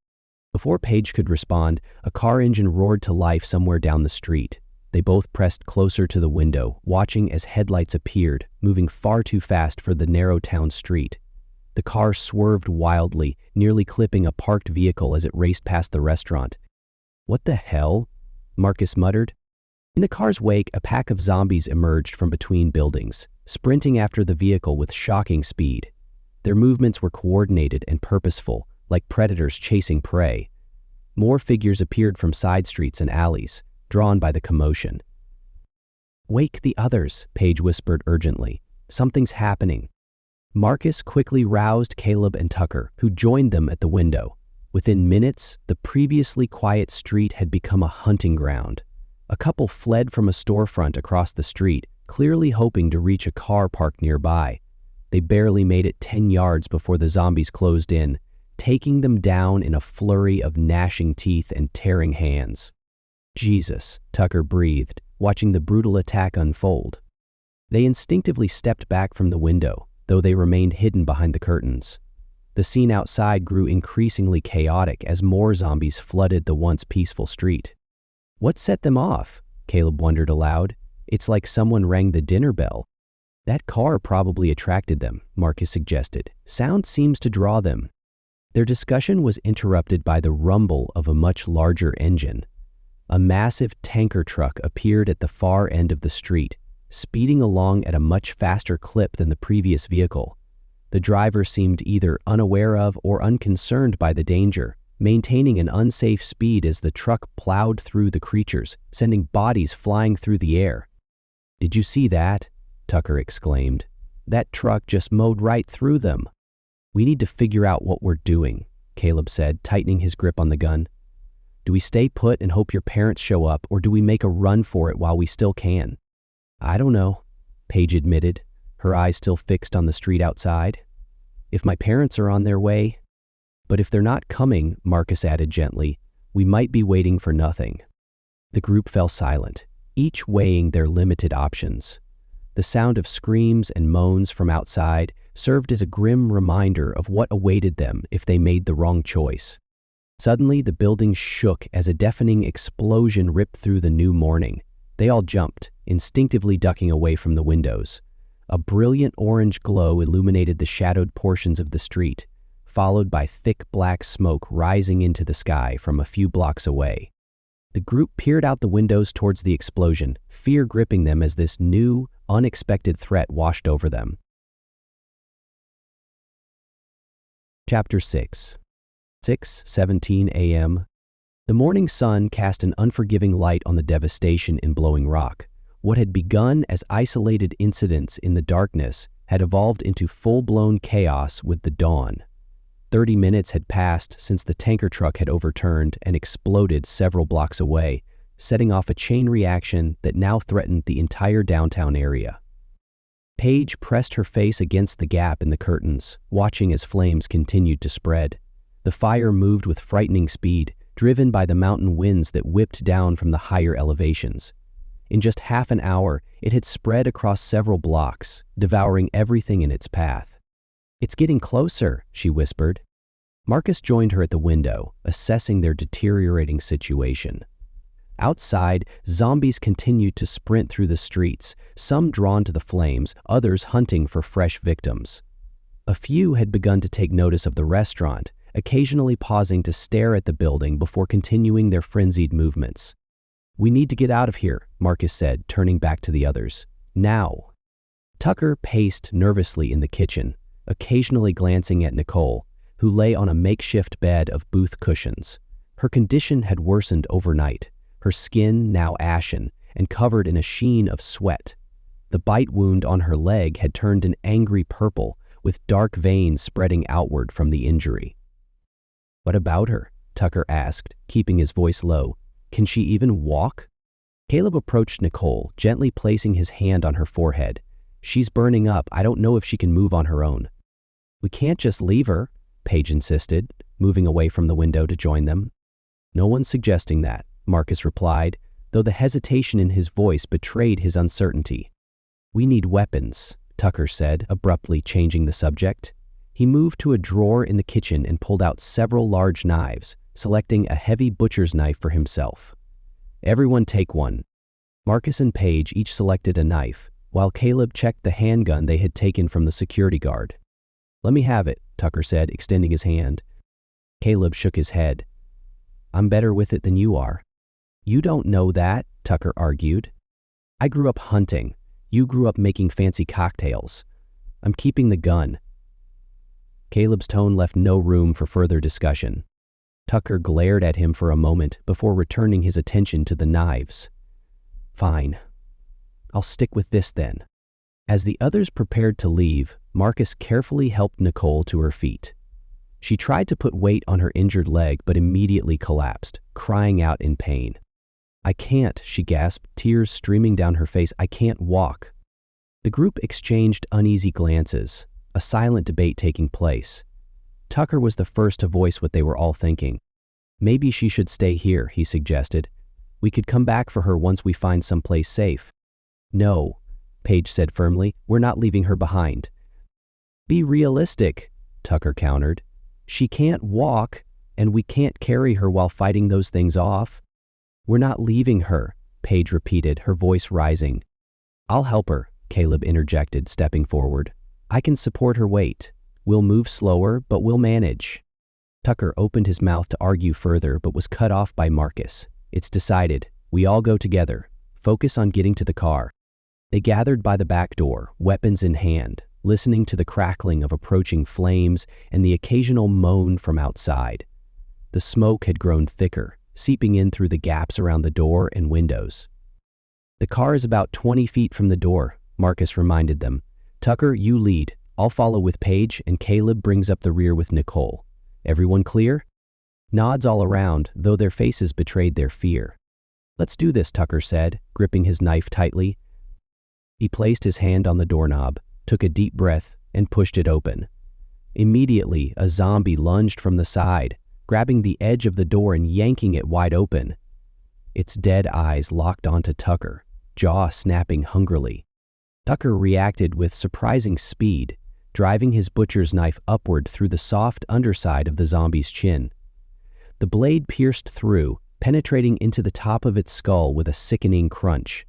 Before Paige could respond, a car engine roared to life somewhere down the street. They both pressed closer to the window, watching as headlights appeared, moving far too fast for the narrow town street. The car swerved wildly, nearly clipping a parked vehicle as it raced past the restaurant. "What the hell?" Marcus muttered. In the car's wake, a pack of zombies emerged from between buildings, sprinting after the vehicle with shocking speed. Their movements were coordinated and purposeful, like predators chasing prey. More figures appeared from side streets and alleys, drawn by the commotion. "Wake the others," Paige whispered urgently. "Something's happening." Marcus quickly roused Caleb and Tucker, who joined them at the window. Within minutes, the previously quiet street had become a hunting ground. A couple fled from a storefront across the street, clearly hoping to reach a car parked nearby. They barely made it 10 yards before the zombies closed in, taking them down in a flurry of gnashing teeth and tearing hands. "Jesus," Tucker breathed, watching the brutal attack unfold. They instinctively stepped back from the window, though they remained hidden behind the curtains. The scene outside grew increasingly chaotic as more zombies flooded the once peaceful street. "What set them off?" Caleb wondered aloud. "It's like someone rang the dinner bell." "That car probably attracted them," Marcus suggested. "Sound seems to draw them." Their discussion was interrupted by the rumble of a much larger engine. A massive tanker truck appeared at the far end of the street, speeding along at a much faster clip than the previous vehicle. The driver seemed either unaware of or unconcerned by the danger, maintaining an unsafe speed as the truck plowed through the creatures, sending bodies flying through the air. "Did you see that?" Tucker exclaimed. "That truck just mowed right through them." "We need to figure out what we're doing," Caleb said, tightening his grip on the gun. "Do we stay put and hope your parents show up, or do we make a run for it while we still can?" "I don't know," Paige admitted, her eyes still fixed on the street outside. "If my parents are on their way..." "But if they're not coming," Marcus added gently, "we might be waiting for nothing." The group fell silent, each weighing their limited options. The sound of screams and moans from outside served as a grim reminder of what awaited them if they made the wrong choice. Suddenly, the building shook as a deafening explosion ripped through the new morning. They all jumped, instinctively ducking away from the windows. A brilliant orange glow illuminated the shadowed portions of the street, followed by thick black smoke rising into the sky from a few blocks away. The group peered out the windows towards the explosion, fear gripping them as this new, unexpected threat washed over them. Chapter 6. 6:17 a.m. The morning sun cast an unforgiving light on the devastation in Blowing Rock. What had begun as isolated incidents in the darkness had evolved into full-blown chaos with the dawn. 30 minutes had passed since the tanker truck had overturned and exploded several blocks away, setting off a chain reaction that now threatened the entire downtown area. Paige pressed her face against the gap in the curtains, watching as flames continued to spread. The fire moved with frightening speed, driven by the mountain winds that whipped down from the higher elevations. In just half an hour, it had spread across several blocks, devouring everything in its path. "It's getting closer," she whispered. Marcus joined her at the window, assessing their deteriorating situation. Outside, zombies continued to sprint through the streets, some drawn to the flames, others hunting for fresh victims. A few had begun to take notice of the restaurant, occasionally pausing to stare at the building before continuing their frenzied movements. "We need to get out of here," Marcus said, turning back to the others. "Now." Tucker paced nervously in the kitchen, occasionally glancing at Nicole, who lay on a makeshift bed of booth cushions. Her condition had worsened overnight, her skin now ashen and covered in a sheen of sweat. The bite wound on her leg had turned an angry purple, with dark veins spreading outward from the injury. "What about her?" Tucker asked, keeping his voice low. "Can she even walk?" Caleb approached Nicole, gently placing his hand on her forehead. "She's burning up. I don't know if she can move on her own." "We can't just leave her," Paige insisted, moving away from the window to join them. "No one's suggesting that," Marcus replied, though the hesitation in his voice betrayed his uncertainty. "We need weapons," Tucker said, abruptly changing the subject. He moved to a drawer in the kitchen and pulled out several large knives, selecting a heavy butcher's knife for himself. "Everyone take one." Marcus and Paige each selected a knife, while Caleb checked the handgun they had taken from the security guard. "Let me have it," Tucker said, extending his hand. Caleb shook his head. "I'm better with it than you are." "You don't know that," Tucker argued. "I grew up hunting. You grew up making fancy cocktails. I'm keeping the gun." Caleb's tone left no room for further discussion. Tucker glared at him for a moment before returning his attention to the knives. "Fine. I'll stick with this then." As the others prepared to leave, Marcus carefully helped Nicole to her feet. She tried to put weight on her injured leg but immediately collapsed, crying out in pain. "I can't," she gasped, tears streaming down her face. "I can't walk." The group exchanged uneasy glances, a silent debate taking place. Tucker was the first to voice what they were all thinking. "Maybe she should stay here," he suggested. "We could come back for her once we find someplace safe." "No," Paige said firmly. "We're not leaving her behind." "Be realistic," Tucker countered. "She can't walk, and we can't carry her while fighting those things off." "We're not leaving her," Paige repeated, her voice rising. "I'll help her," Caleb interjected, stepping forward. "I can support her weight. We'll move slower, but we'll manage." Tucker opened his mouth to argue further, but was cut off by Marcus. It's decided. We all go together. Focus on getting to the car." They gathered by the back door, weapons in hand, listening to the crackling of approaching flames and the occasional moan from outside. The smoke had grown thicker, seeping in through the gaps around the door and windows. "The car is about 20 feet from the door," Marcus reminded them. "Tucker, you lead. I'll follow with Paige, and Caleb brings up the rear with Nicole. Everyone clear?" Nods all around, though their faces betrayed their fear. "Let's do this," Tucker said, gripping his knife tightly. He placed his hand on the doorknob, took a deep breath, and pushed it open. Immediately, a zombie lunged from the side, grabbing the edge of the door and yanking it wide open. Its dead eyes locked onto Tucker, jaw snapping hungrily. Tucker reacted with surprising speed, driving his butcher's knife upward through the soft underside of the zombie's chin. The blade pierced through, penetrating into the top of its skull with a sickening crunch.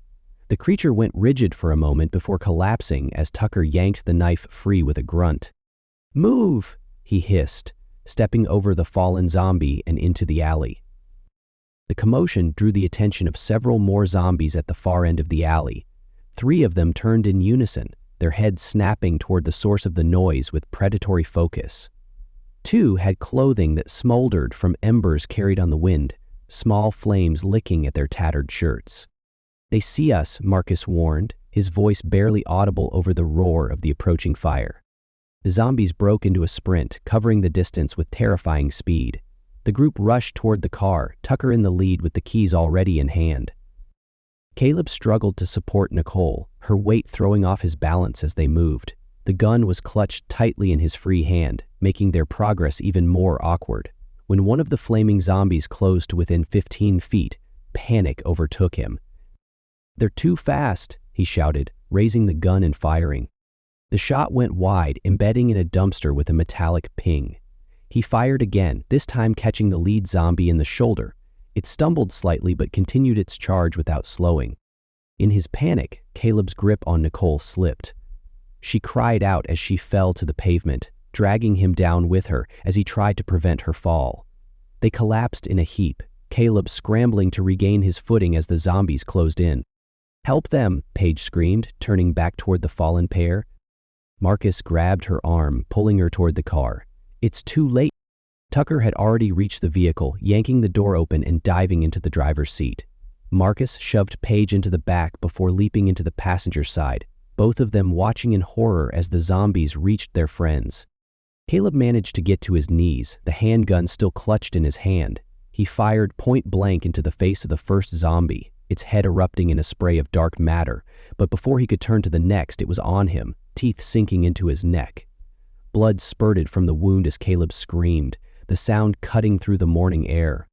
The creature went rigid for a moment before collapsing as Tucker yanked the knife free with a grunt. "Move!" he hissed, stepping over the fallen zombie and into the alley. The commotion drew the attention of several more zombies at the far end of the alley. 3 of them turned in unison, their heads snapping toward the source of the noise with predatory focus. 2 had clothing that smoldered from embers carried on the wind, small flames licking at their tattered shirts. "They see us," Marcus warned, his voice barely audible over the roar of the approaching fire. The zombies broke into a sprint, covering the distance with terrifying speed. The group rushed toward the car, Tucker in the lead with the keys already in hand. Caleb struggled to support Nicole, her weight throwing off his balance as they moved. The gun was clutched tightly in his free hand, making their progress even more awkward. When one of the flaming zombies closed to within 15 feet, panic overtook him. "They're too fast," he shouted, raising the gun and firing. The shot went wide, embedding in a dumpster with a metallic ping. He fired again, this time catching the lead zombie in the shoulder. It stumbled slightly but continued its charge without slowing. In his panic, Caleb's grip on Nicole slipped. She cried out as she fell to the pavement, dragging him down with her as he tried to prevent her fall. They collapsed in a heap, Caleb scrambling to regain his footing as the zombies closed in. "Help them!" Paige screamed, turning back toward the fallen pair. Marcus grabbed her arm, pulling her toward the car. "It's too late." Tucker had already reached the vehicle, yanking the door open and diving into the driver's seat. Marcus shoved Paige into the back before leaping into the passenger side, both of them watching in horror as the zombies reached their friends. Caleb managed to get to his knees, the handgun still clutched in his hand. He fired point blank into the face of the first zombie, its head erupting in a spray of dark matter, but before he could turn to the next, it was on him, teeth sinking into his neck. Blood spurted from the wound as Caleb screamed, the sound cutting through the morning air.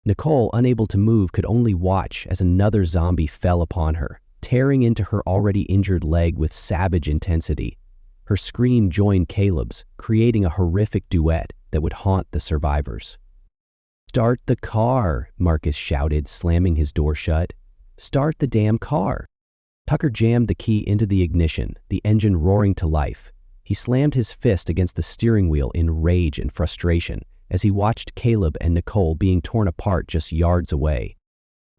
Nicole, unable to move, could only watch as another zombie fell upon her, tearing into her already injured leg with savage intensity. Her scream joined Caleb's, creating a horrific duet that would haunt the survivors. "Start the car," Marcus shouted, slamming his door shut. "Start the damn car." Tucker jammed the key into the ignition, the engine roaring to life. He slammed his fist against the steering wheel in rage and frustration as he watched Caleb and Nicole being torn apart just yards away.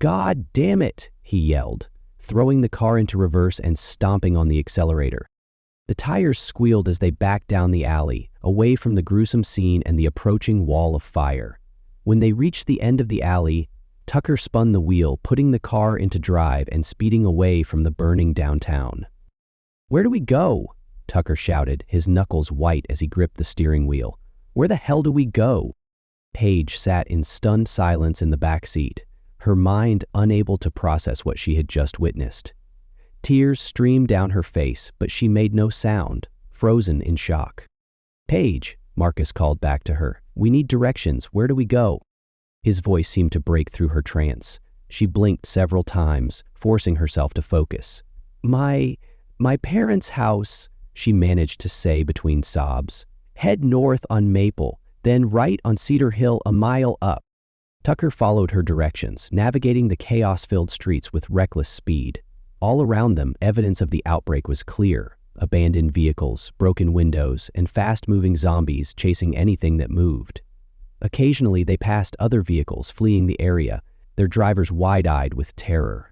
"God damn it," he yelled, throwing the car into reverse and stomping on the accelerator. The tires squealed as they backed down the alley, away from the gruesome scene and the approaching wall of fire. When they reached the end of the alley, Tucker spun the wheel, putting the car into drive and speeding away from the burning downtown. "Where do we go?" Tucker shouted, his knuckles white as he gripped the steering wheel. "Where the hell do we go?" Paige sat in stunned silence in the back seat, her mind unable to process what she had just witnessed. Tears streamed down her face, but she made no sound, frozen in shock. "Paige," Marcus called back to her, "we need directions. Where do we go?" His voice seemed to break through her trance. She blinked several times, forcing herself to focus. My parents' house," she managed to say between sobs. "Head north on Maple, then right on Cedar Hill a mile up." Tucker followed her directions, navigating the chaos-filled streets with reckless speed. All around them, evidence of the outbreak was clear. Abandoned vehicles, broken windows, and fast-moving zombies chasing anything that moved. Occasionally, they passed other vehicles fleeing the area, their drivers wide-eyed with terror.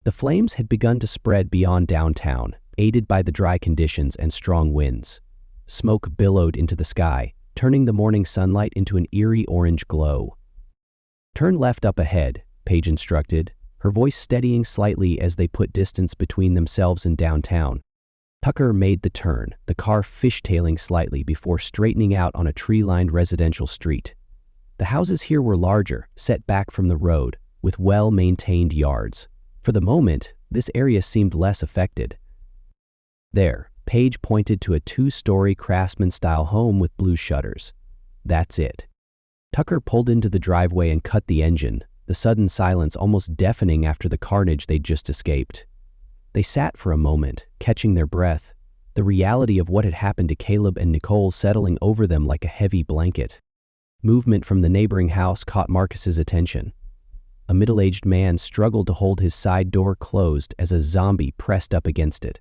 The flames had begun to spread beyond downtown, aided by the dry conditions and strong winds. Smoke billowed into the sky, turning the morning sunlight into an eerie orange glow. "Turn left up ahead," Paige instructed, her voice steadying slightly as they put distance between themselves and downtown. Tucker made the turn, the car fishtailing slightly before straightening out on a tree-lined residential street. The houses here were larger, set back from the road, with well-maintained yards. For the moment, this area seemed less affected. "There," Paige pointed to a 2-story craftsman-style home with blue shutters. "That's it." Tucker pulled into the driveway and cut the engine, the sudden silence almost deafening after the carnage they'd just escaped. They sat for a moment, catching their breath, the reality of what had happened to Caleb and Nicole settling over them like a heavy blanket. Movement from the neighboring house caught Marcus's attention. A middle-aged man struggled to hold his side door closed as a zombie pressed up against it.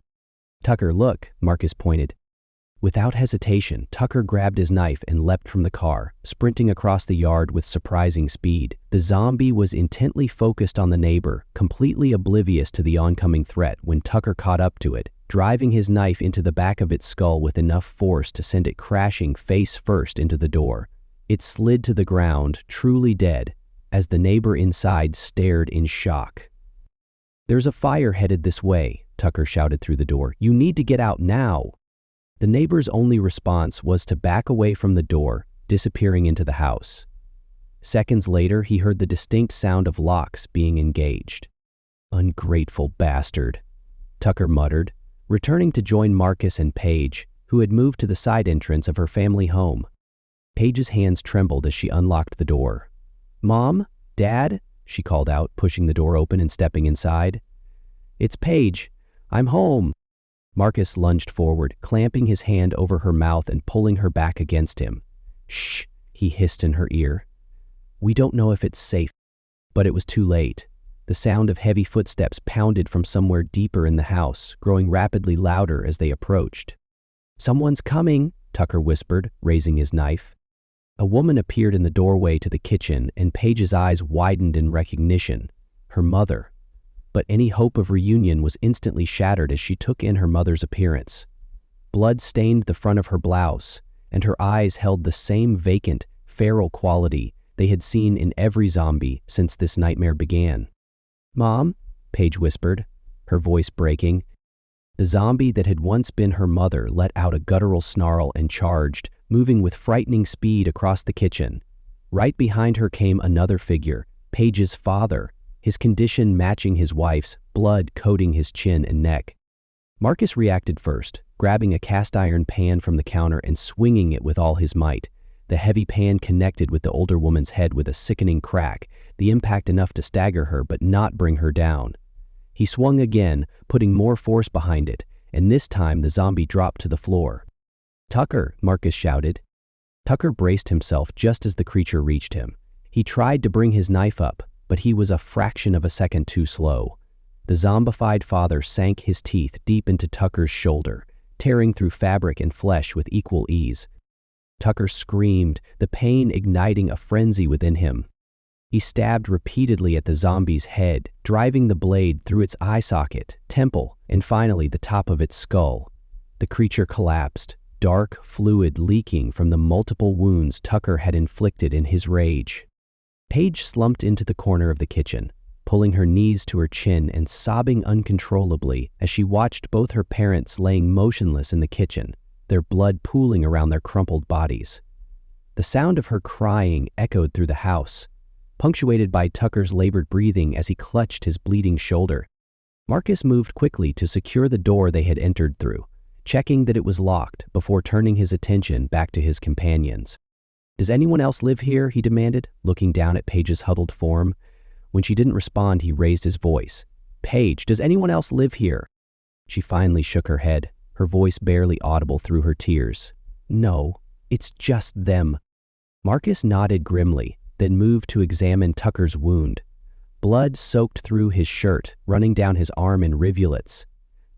"Tucker, look," Marcus pointed. Without hesitation, Tucker grabbed his knife and leapt from the car, sprinting across the yard with surprising speed. The zombie was intently focused on the neighbor, completely oblivious to the oncoming threat when Tucker caught up to it, driving his knife into the back of its skull with enough force to send it crashing face first into the door. It slid to the ground, truly dead, as the neighbor inside stared in shock. "There's a fire headed this way," Tucker shouted through the door. "You need to get out now." The neighbor's only response was to back away from the door, disappearing into the house. Seconds later, he heard the distinct sound of locks being engaged. "Ungrateful bastard," Tucker muttered, returning to join Marcus and Paige, who had moved to the side entrance of her family home. Paige's hands trembled as she unlocked the door. "Mom? Dad?" she called out, pushing the door open and stepping inside. "It's Paige. I'm home." Marcus lunged forward, clamping his hand over her mouth and pulling her back against him. "Shh," he hissed in her ear. "We don't know if it's safe." But it was too late. The sound of heavy footsteps pounded from somewhere deeper in the house, growing rapidly louder as they approached. "Someone's coming," Tucker whispered, raising his knife. A woman appeared in the doorway to the kitchen, and Paige's eyes widened in recognition. Her mother. But any hope of reunion was instantly shattered as she took in her mother's appearance. Blood stained the front of her blouse, and her eyes held the same vacant, feral quality they had seen in every zombie since this nightmare began. "Mom?" Paige whispered, her voice breaking. The zombie that had once been her mother let out a guttural snarl and charged, moving with frightening speed across the kitchen. Right behind her came another figure, Paige's father, his condition matching his wife's, blood coating his chin and neck. Marcus reacted first, grabbing a cast-iron pan from the counter and swinging it with all his might. The heavy pan connected with the older woman's head with a sickening crack, the impact enough to stagger her but not bring her down. He swung again, putting more force behind it, and this time the zombie dropped to the floor. "Tucker!" Marcus shouted. Tucker braced himself just as the creature reached him. He tried to bring his knife up, but he was a fraction of a second too slow. The zombified father sank his teeth deep into Tucker's shoulder, tearing through fabric and flesh with equal ease. Tucker screamed, the pain igniting a frenzy within him. He stabbed repeatedly at the zombie's head, driving the blade through its eye socket, temple, and finally the top of its skull. The creature collapsed, dark fluid leaking from the multiple wounds Tucker had inflicted in his rage. Paige slumped into the corner of the kitchen, pulling her knees to her chin and sobbing uncontrollably as she watched both her parents laying motionless in the kitchen, their blood pooling around their crumpled bodies. The sound of her crying echoed through the house, punctuated by Tucker's labored breathing as he clutched his bleeding shoulder. Marcus moved quickly to secure the door they had entered through, checking that it was locked before turning his attention back to his companions. "Does anyone else live here?" he demanded, looking down at Paige's huddled form. When she didn't respond, he raised his voice. "Paige, does anyone else live here?" She finally shook her head, her voice barely audible through her tears. "No, it's just them." Marcus nodded grimly, then moved to examine Tucker's wound. Blood soaked through his shirt, running down his arm in rivulets.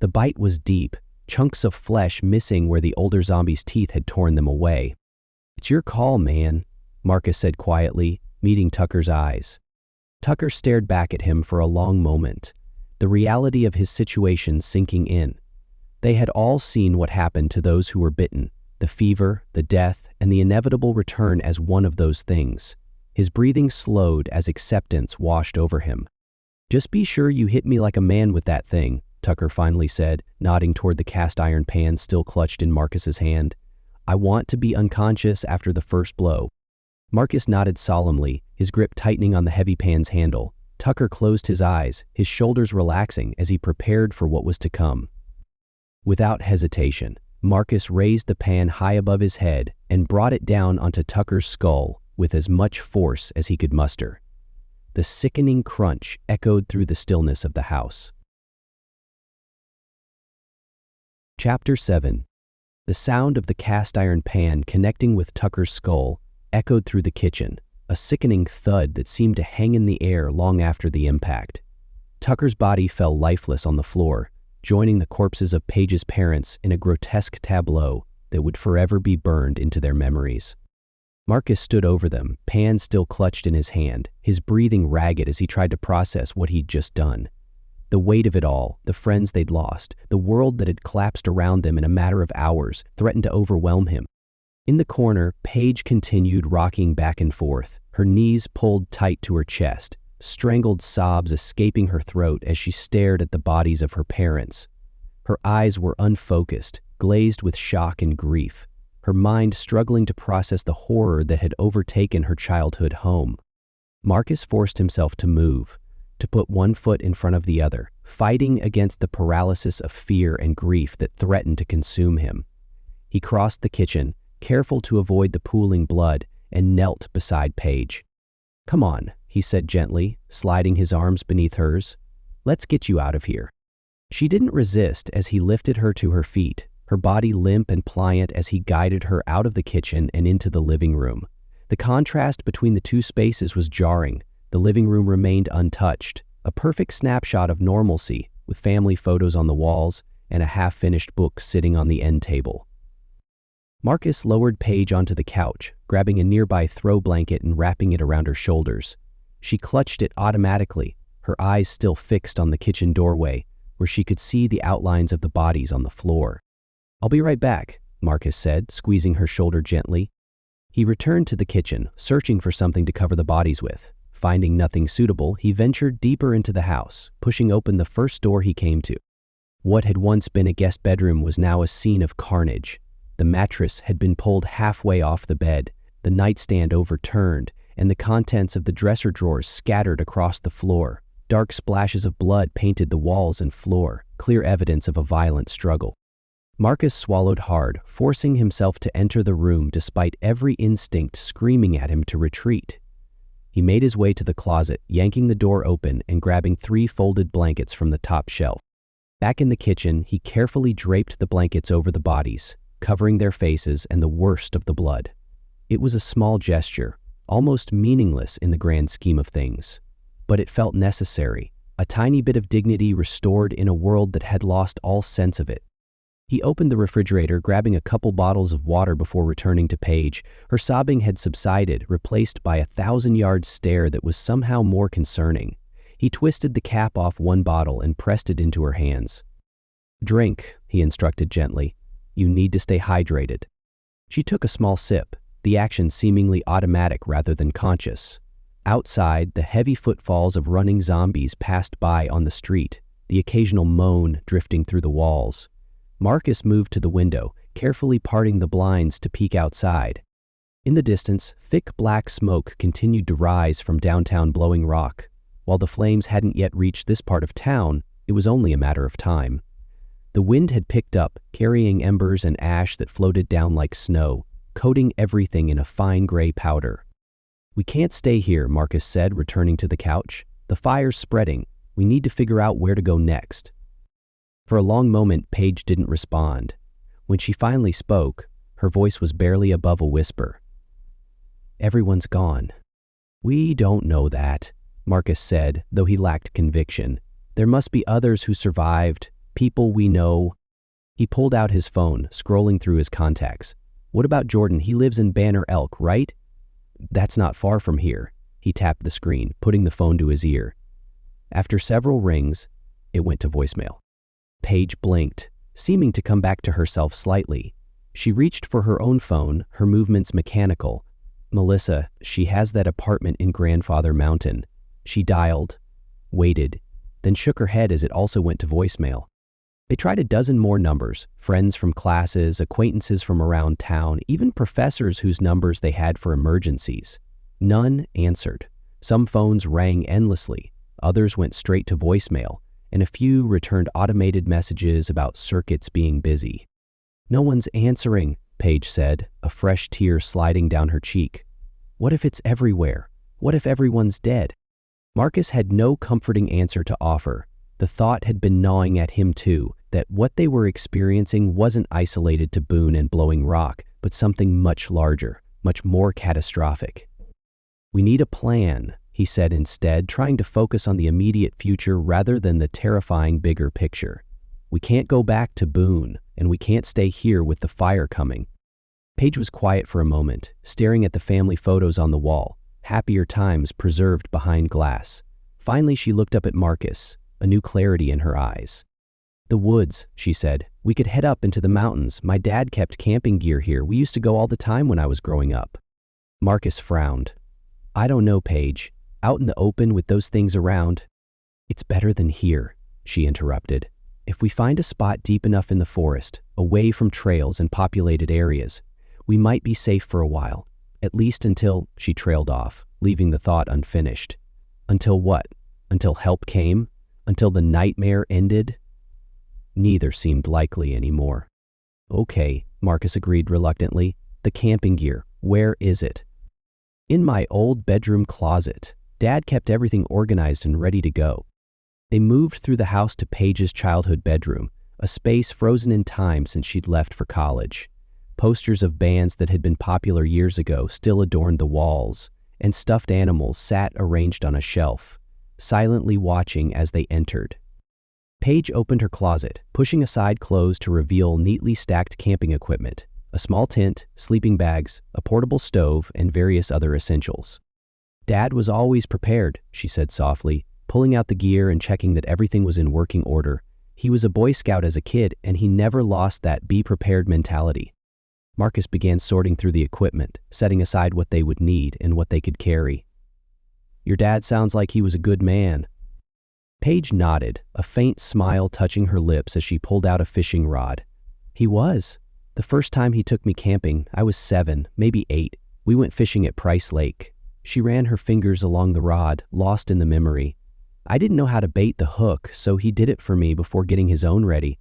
The bite was deep, chunks of flesh missing where the older zombie's teeth had torn them away. "It's your call, man," Marcus said quietly, meeting Tucker's eyes. Tucker stared back at him for a long moment, the reality of his situation sinking in. They had all seen what happened to those who were bitten, the fever, the death, and the inevitable return as one of those things. His breathing slowed as acceptance washed over him. "Just be sure you hit me like a man with that thing," Tucker finally said, nodding toward the cast iron pan still clutched in Marcus's hand. "I want to be unconscious after the first blow." Marcus nodded solemnly, his grip tightening on the heavy pan's handle. Tucker closed his eyes, his shoulders relaxing as he prepared for what was to come. Without hesitation, Marcus raised the pan high above his head and brought it down onto Tucker's skull with as much force as he could muster. The sickening crunch echoed through the stillness of the house. Chapter 7. The sound of the cast iron pan connecting with Tucker's skull echoed through the kitchen, a sickening thud that seemed to hang in the air long after the impact. Tucker's body fell lifeless on the floor, joining the corpses of Paige's parents in a grotesque tableau that would forever be burned into their memories. Marcus stood over them, pan still clutched in his hand, his breathing ragged as he tried to process what he'd just done. The weight of it all, the friends they'd lost, the world that had collapsed around them in a matter of hours, threatened to overwhelm him. In the corner, Paige continued rocking back and forth, her knees pulled tight to her chest, strangled sobs escaping her throat as she stared at the bodies of her parents. Her eyes were unfocused, glazed with shock and grief, her mind struggling to process the horror that had overtaken her childhood home. Marcus forced himself to move, to put one foot in front of the other, fighting against the paralysis of fear and grief that threatened to consume him. He crossed the kitchen, careful to avoid the pooling blood, and knelt beside Paige. "Come on," he said gently, sliding his arms beneath hers. "Let's get you out of here." She didn't resist as he lifted her to her feet, her body limp and pliant as he guided her out of the kitchen and into the living room. The contrast between the two spaces was jarring. The living room remained untouched, a perfect snapshot of normalcy, with family photos on the walls and a half-finished book sitting on the end table. Marcus lowered Paige onto the couch, grabbing a nearby throw blanket and wrapping it around her shoulders. She clutched it automatically, her eyes still fixed on the kitchen doorway, where she could see the outlines of the bodies on the floor. "I'll be right back," Marcus said, squeezing her shoulder gently. He returned to the kitchen, searching for something to cover the bodies with. Finding nothing suitable, he ventured deeper into the house, pushing open the first door he came to. What had once been a guest bedroom was now a scene of carnage. The mattress had been pulled halfway off the bed, the nightstand overturned, and the contents of the dresser drawers scattered across the floor. Dark splashes of blood painted the walls and floor, clear evidence of a violent struggle. Marcus swallowed hard, forcing himself to enter the room despite every instinct screaming at him to retreat. He made his way to the closet, yanking the door open and grabbing 3 folded blankets from the top shelf. Back in the kitchen, he carefully draped the blankets over the bodies, covering their faces and the worst of the blood. It was a small gesture, almost meaningless in the grand scheme of things. But it felt necessary, a tiny bit of dignity restored in a world that had lost all sense of it. He opened the refrigerator, grabbing a couple bottles of water before returning to Paige. Her sobbing had subsided, replaced by a 1,000-yard stare that was somehow more concerning. He twisted the cap off one bottle and pressed it into her hands. "Drink," he instructed gently. "You need to stay hydrated." She took a small sip, the action seemingly automatic rather than conscious. Outside, the heavy footfalls of running zombies passed by on the street, the occasional moan drifting through the walls. Marcus moved to the window, carefully parting the blinds to peek outside. In the distance, thick black smoke continued to rise from downtown Blowing Rock. While the flames hadn't yet reached this part of town, it was only a matter of time. The wind had picked up, carrying embers and ash that floated down like snow, coating everything in a fine gray powder. "We can't stay here," Marcus said, returning to the couch. "The fire's spreading. We need to figure out where to go next." For a long moment, Paige didn't respond. When she finally spoke, her voice was barely above a whisper. "Everyone's gone." "We don't know that," Marcus said, though he lacked conviction. "There must be others who survived, people we know." He pulled out his phone, scrolling through his contacts. "What about Jordan? He lives in Banner Elk, right?" "That's not far from here." He tapped the screen, putting the phone to his ear. After several rings, it went to voicemail. Paige blinked, seeming to come back to herself slightly. She reached for her own phone, her movements mechanical. Melissa, she has that apartment in Grandfather Mountain. She dialed, waited, then shook her head as it also went to voicemail. They tried a dozen more numbers, friends from classes, acquaintances from around town, even professors whose numbers they had for emergencies. None answered. Some phones rang endlessly, others went straight to voicemail, and a few returned automated messages about circuits being busy. "No one's answering," Paige said, a fresh tear sliding down her cheek. "What if it's everywhere? What if everyone's dead?" Marcus had no comforting answer to offer. The thought had been gnawing at him too, that what they were experiencing wasn't isolated to Boone and Blowing Rock, but something much larger, much more catastrophic. "We need a plan," he said instead, trying to focus on the immediate future rather than the terrifying bigger picture. "We can't go back to Boone, and we can't stay here with the fire coming." Paige was quiet for a moment, staring at the family photos on the wall, happier times preserved behind glass. Finally, she looked up at Marcus, a new clarity in her eyes. "The woods," she said. "We could head up into the mountains. My dad kept camping gear here. We used to go all the time when I was growing up." Marcus frowned. "I don't know, Paige. Out in the open with those things around." "It's better than here," she interrupted. "If we find a spot deep enough in the forest, away from trails and populated areas, we might be safe for a while. At least until—" She trailed off, leaving the thought unfinished. Until what? Until help came? Until the nightmare ended? Neither seemed likely anymore. "Okay," Marcus agreed reluctantly. "The camping gear, where is it?" "In my old bedroom closet. Dad kept everything organized and ready to go." They moved through the house to Paige's childhood bedroom, a space frozen in time since she'd left for college. Posters of bands that had been popular years ago still adorned the walls, and stuffed animals sat arranged on a shelf, silently watching as they entered. Paige opened her closet, pushing aside clothes to reveal neatly stacked camping equipment, a small tent, sleeping bags, a portable stove, and various other essentials. "Dad was always prepared," she said softly, pulling out the gear and checking that everything was in working order. "He was a Boy Scout as a kid, and he never lost that be prepared mentality." Marcus began sorting through the equipment, setting aside what they would need and what they could carry. "Your dad sounds like he was a good man." Paige nodded, a faint smile touching her lips as she pulled out a fishing rod. "He was. The first time he took me camping, I was 7, maybe 8. We went fishing at Price Lake." She ran her fingers along the rod, lost in the memory. "I didn't know how to bait the hook, so he did it for me before getting his own ready."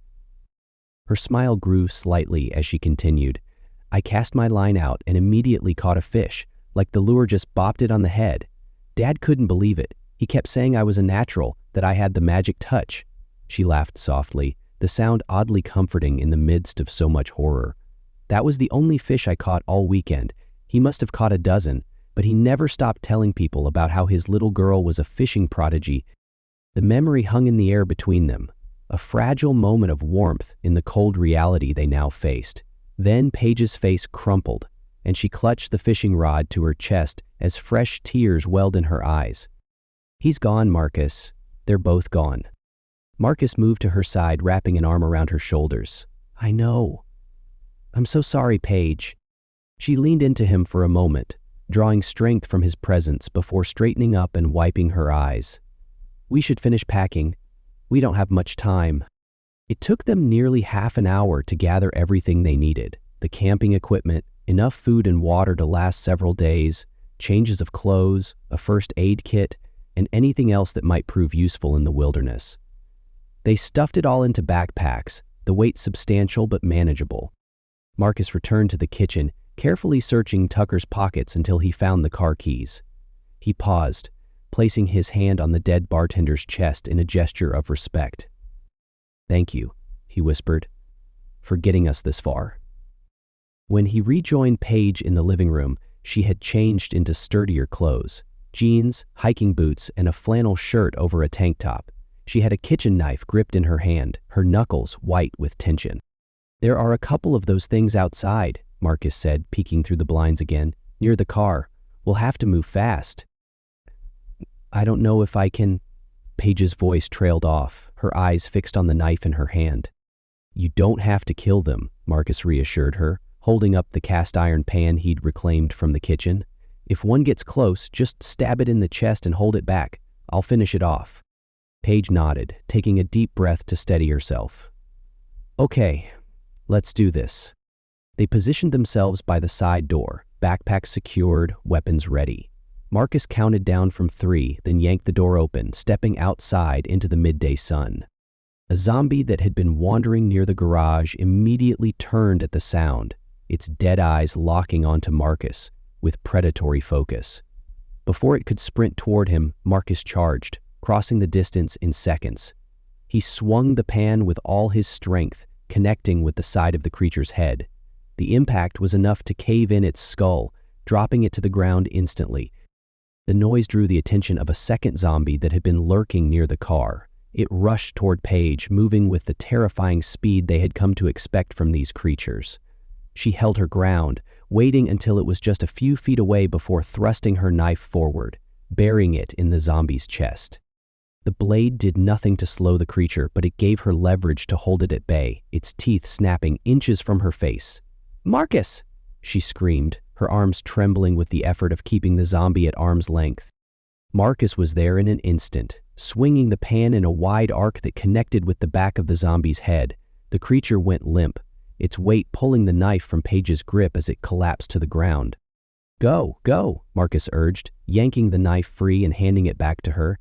Her smile grew slightly as she continued. "I cast my line out and immediately caught a fish, like the lure just bopped it on the head. Dad couldn't believe it. He kept saying I was a natural, that I had the magic touch." She laughed softly, the sound oddly comforting in the midst of so much horror. "That was the only fish I caught all weekend. He must have caught a dozen, but he never stopped telling people about how his little girl was a fishing prodigy." The memory hung in the air between them, a fragile moment of warmth in the cold reality they now faced. Then Paige's face crumpled, and she clutched the fishing rod to her chest as fresh tears welled in her eyes. "He's gone, Marcus. They're both gone." Marcus moved to her side, wrapping an arm around her shoulders. "I know. I'm so sorry, Paige." She leaned into him for a moment, drawing strength from his presence before straightening up and wiping her eyes. "We should finish packing. We don't have much time." It took them nearly half an hour to gather everything they needed: the camping equipment, enough food and water to last several days, changes of clothes, a first aid kit, and anything else that might prove useful in the wilderness. They stuffed it all into backpacks, the weight substantial but manageable. Marcus returned to the kitchen, carefully searching Tucker's pockets until he found the car keys. He paused, placing his hand on the dead bartender's chest in a gesture of respect. "Thank you," he whispered, "for getting us this far." When he rejoined Paige in the living room, she had changed into sturdier clothes: jeans, hiking boots, and a flannel shirt over a tank top. She had a kitchen knife gripped in her hand, her knuckles white with tension. "There are a couple of those things outside," Marcus said, peeking through the blinds again, "near the car. We'll have to move fast." I don't know if I can. Paige's voice trailed off, her eyes fixed on the knife in her hand. You don't have to kill them, Marcus reassured her, holding up the cast iron pan he'd reclaimed from the kitchen. If one gets close, just stab it in the chest and hold it back. I'll finish it off. Paige nodded, taking a deep breath to steady herself. Okay, let's do this. They positioned themselves by the side door, backpacks secured, weapons ready. Marcus counted down from 3, then yanked the door open, stepping outside into the midday sun. A zombie that had been wandering near the garage immediately turned at the sound, its dead eyes locking onto Marcus with predatory focus. Before it could sprint toward him, Marcus charged, crossing the distance in seconds. He swung the pan with all his strength, connecting with the side of the creature's head. The impact was enough to cave in its skull, dropping it to the ground instantly. The noise drew the attention of a second zombie that had been lurking near the car. It rushed toward Paige, moving with the terrifying speed they had come to expect from these creatures. She held her ground, waiting until it was just a few feet away before thrusting her knife forward, burying it in the zombie's chest. The blade did nothing to slow the creature, but it gave her leverage to hold it at bay, its teeth snapping inches from her face. "Marcus!" she screamed, her arms trembling with the effort of keeping the zombie at arm's length. Marcus was there in an instant, swinging the pan in a wide arc that connected with the back of the zombie's head. The creature went limp, its weight pulling the knife from Paige's grip as it collapsed to the ground. Go, go, Marcus urged, yanking the knife free and handing it back to her.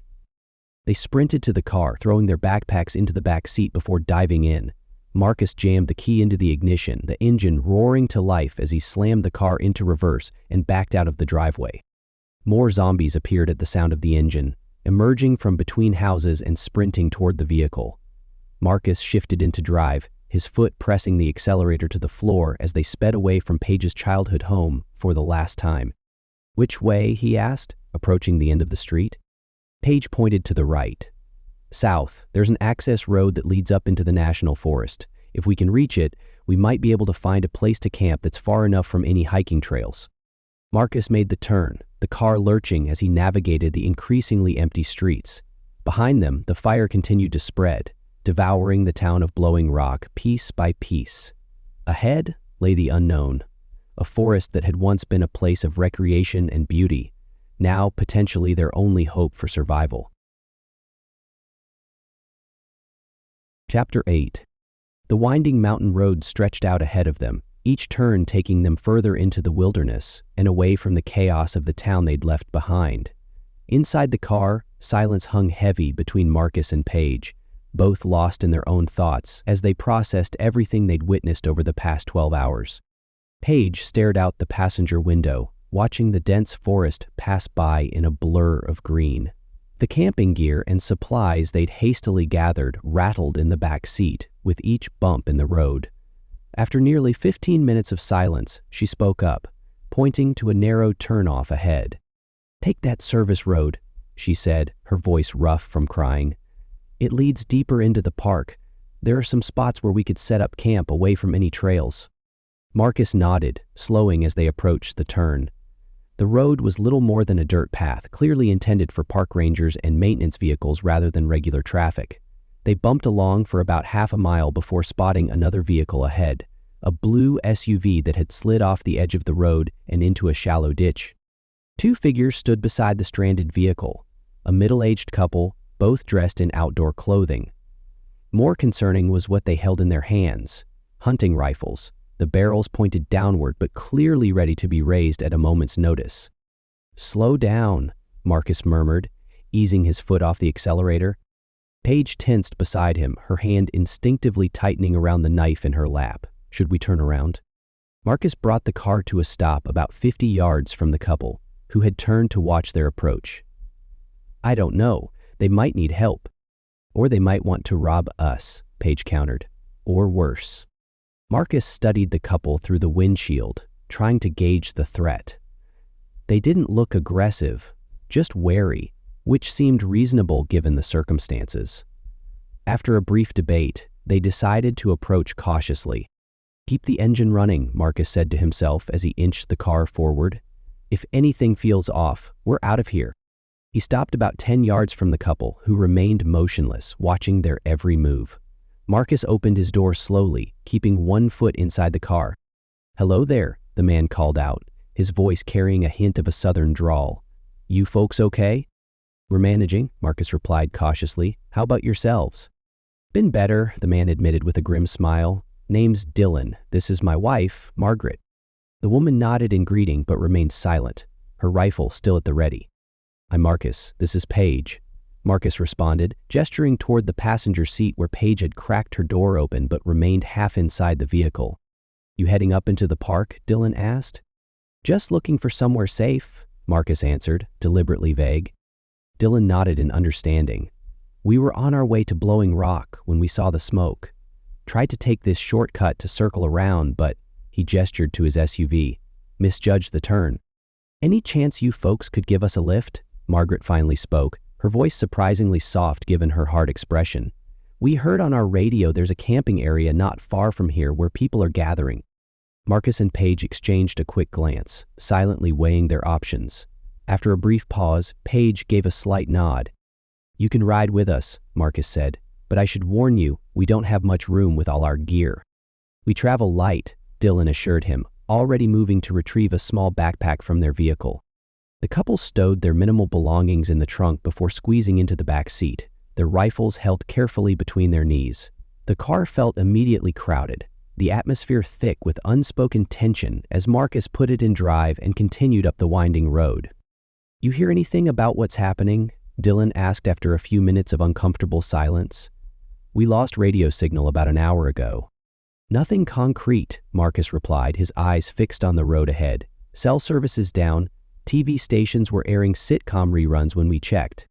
They sprinted to the car, throwing their backpacks into the back seat before diving in. Marcus jammed the key into the ignition, the engine roaring to life as he slammed the car into reverse and backed out of the driveway. More zombies appeared at the sound of the engine, emerging from between houses and sprinting toward the vehicle. Marcus shifted into drive, his foot pressing the accelerator to the floor as they sped away from Paige's childhood home for the last time. Which way? He asked, approaching the end of the street. Paige pointed to the right. South, there's an access road that leads up into the national forest. If we can reach it, we might be able to find a place to camp that's far enough from any hiking trails. Marcus made the turn, the car lurching as he navigated the increasingly empty streets. Behind them, the fire continued to spread, devouring the town of Blowing Rock piece by piece. Ahead lay the unknown, a forest that had once been a place of recreation and beauty, now potentially their only hope for survival. Chapter 8. The winding mountain road stretched out ahead of them, each turn taking them further into the wilderness and away from the chaos of the town they'd left behind. Inside the car, silence hung heavy between Marcus and Paige, both lost in their own thoughts as they processed everything they'd witnessed over the past 12 hours. Paige stared out the passenger window, watching the dense forest pass by in a blur of green. The camping gear and supplies they'd hastily gathered rattled in the back seat, with each bump in the road. After nearly 15 minutes of silence, she spoke up, pointing to a narrow turnoff ahead. "Take that service road," she said, her voice rough from crying. "It leads deeper into the park. There are some spots where we could set up camp away from any trails." Marcus nodded, slowing as they approached the turn. The road was little more than a dirt path, clearly intended for park rangers and maintenance vehicles rather than regular traffic. They bumped along for about half a mile before spotting another vehicle ahead, a blue SUV that had slid off the edge of the road and into a shallow ditch. Two figures stood beside the stranded vehicle, a middle-aged couple, both dressed in outdoor clothing. More concerning was what they held in their hands, hunting rifles, the barrels pointed downward but clearly ready to be raised at a moment's notice. "Slow down," Marcus murmured, easing his foot off the accelerator. Paige tensed beside him, her hand instinctively tightening around the knife in her lap. "Should we turn around?" Marcus brought the car to a stop about 50 yards from the couple, who had turned to watch their approach. "I don't know. They might need help. Or they might want to rob us," Paige countered. "Or worse." Marcus studied the couple through the windshield, trying to gauge the threat. They didn't look aggressive, just wary, which seemed reasonable given the circumstances. After a brief debate, they decided to approach cautiously. "Keep the engine running," Marcus said to himself as he inched the car forward. "If anything feels off, we're out of here." He stopped about 10 yards from the couple, who remained motionless, watching their every move. Marcus opened his door slowly, keeping one foot inside the car. "Hello there," the man called out, his voice carrying a hint of a southern drawl. "You folks okay?" "We're managing," Marcus replied cautiously. "How about yourselves?" "Been better," the man admitted with a grim smile. "Name's Dylan. This is my wife, Margaret." The woman nodded in greeting but remained silent, her rifle still at the ready. "I'm Marcus. This is Paige," Marcus responded, gesturing toward the passenger seat where Paige had cracked her door open but remained half inside the vehicle. "You heading up into the park?" Dylan asked. "Just looking for somewhere safe," Marcus answered, deliberately vague. Dylan nodded in understanding. "We were on our way to Blowing Rock when we saw the smoke. Tried to take this shortcut to circle around, but," he gestured to his SUV, "misjudged the turn." "Any chance you folks could give us a lift?" Margaret finally spoke, her voice surprisingly soft given her hard expression. "We heard on our radio there's a camping area not far from here where people are gathering." Marcus and Paige exchanged a quick glance, silently weighing their options. After a brief pause, Paige gave a slight nod. "You can ride with us," Marcus said, "but I should warn you, we don't have much room with all our gear." "We travel light," Dylan assured him, already moving to retrieve a small backpack from their vehicle. The couple stowed their minimal belongings in the trunk before squeezing into the back seat, their rifles held carefully between their knees. The car felt immediately crowded, the atmosphere thick with unspoken tension as Marcus put it in drive and continued up the winding road. "You hear anything about what's happening?" Dylan asked after a few minutes of uncomfortable silence. "We lost radio signal about an hour ago." "Nothing concrete," Marcus replied, his eyes fixed on the road ahead. "Cell service is down. TV stations were airing sitcom reruns when we checked."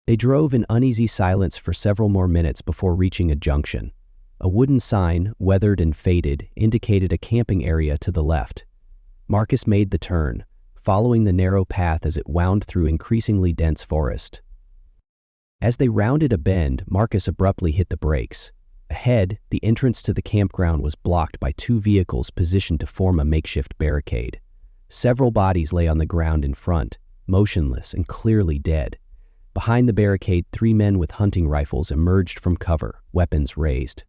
They drove in uneasy silence for several more minutes before reaching a junction. A wooden sign, weathered and faded, indicated a camping area to the left. Marcus made the turn, following the narrow path as it wound through increasingly dense forest. As they rounded a bend, Marcus abruptly hit the brakes. Ahead, the entrance to the campground was blocked by two vehicles positioned to form a makeshift barricade. Several bodies lay on the ground in front, motionless and clearly dead. Behind the barricade, 3 men with hunting rifles emerged from cover, weapons raised.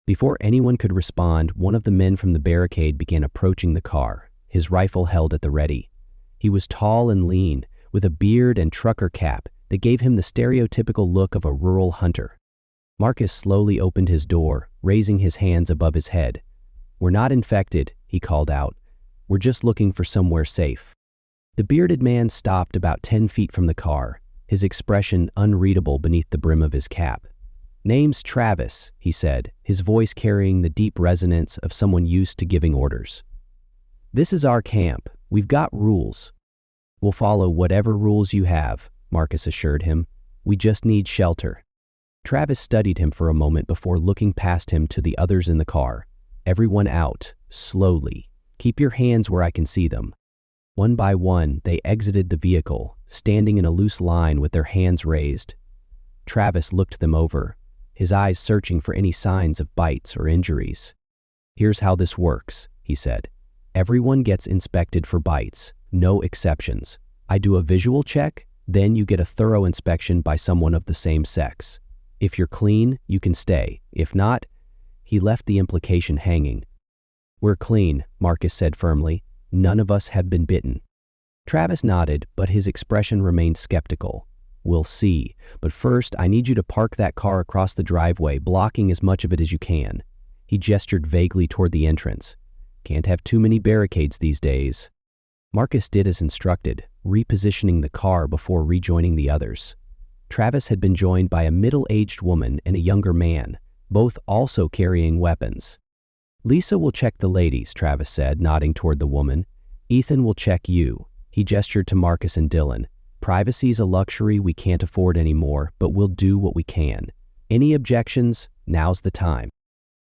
Before anyone could respond, one of the men from the barricade began approaching the car, his rifle held at the ready. He was tall and lean, with a beard and trucker cap that gave him the stereotypical look of a rural hunter. Marcus slowly opened his door, raising his hands above his head. "We're not infected," he called out. "We're just looking for somewhere safe." The bearded man stopped about 10 feet from the car, his expression unreadable beneath the brim of his cap. "Name's Travis," he said, his voice carrying the deep resonance of someone used to giving orders. "This is our camp. We've got rules." "We'll follow whatever rules you have," Marcus assured him. "We just need shelter." Travis studied him for a moment before looking past him to the others in the car. "Everyone out, slowly. Keep your hands where I can see them." One by one, they exited the vehicle, standing in a loose line with their hands raised. Travis looked them over, his eyes searching for any signs of bites or injuries. "Here's how this works," he said. "Everyone gets inspected for bites, no exceptions. I do a visual check, then you get a thorough inspection by someone of the same sex. If you're clean, you can stay. If not," he left the implication hanging. "We're clean," Marcus said firmly. "None of us have been bitten." Travis nodded, but his expression remained skeptical. "We'll see, but first I need you to park that car across the driveway, blocking as much of it as you can." He gestured vaguely toward the entrance. "Can't have too many barricades these days." Marcus did as instructed, repositioning the car before rejoining the others. Travis had been joined by a middle-aged woman and a younger man, both also carrying weapons. "Lisa will check the ladies," Travis said, nodding toward the woman. "Ethan will check you." He gestured to Marcus and Dylan. "Privacy's a luxury we can't afford anymore, but we'll do what we can. Any objections? Now's the time."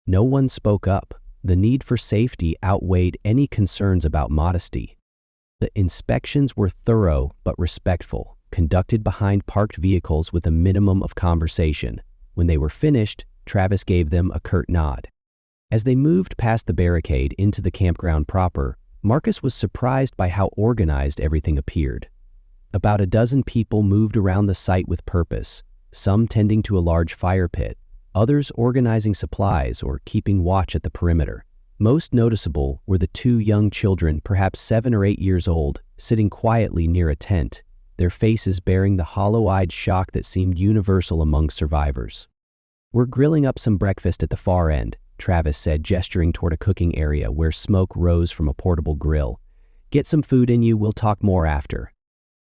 No one spoke up. The need for safety outweighed any concerns about modesty. The inspections were thorough but respectful, conducted behind parked vehicles with a minimum of conversation. When they were finished, Travis gave them a curt nod. As they moved past the barricade into the campground proper, Marcus was surprised by how organized everything appeared. About a dozen people moved around the site with purpose, some tending to a large fire pit, others organizing supplies or keeping watch at the perimeter. Most noticeable were the two young children, perhaps 7 or 8 years old, sitting quietly near a tent, their faces bearing the hollow-eyed shock that seemed universal among survivors. "We're grilling up some breakfast at the far end," Travis said, gesturing toward a cooking area where smoke rose from a portable grill. "Get some food in you, we'll talk more after."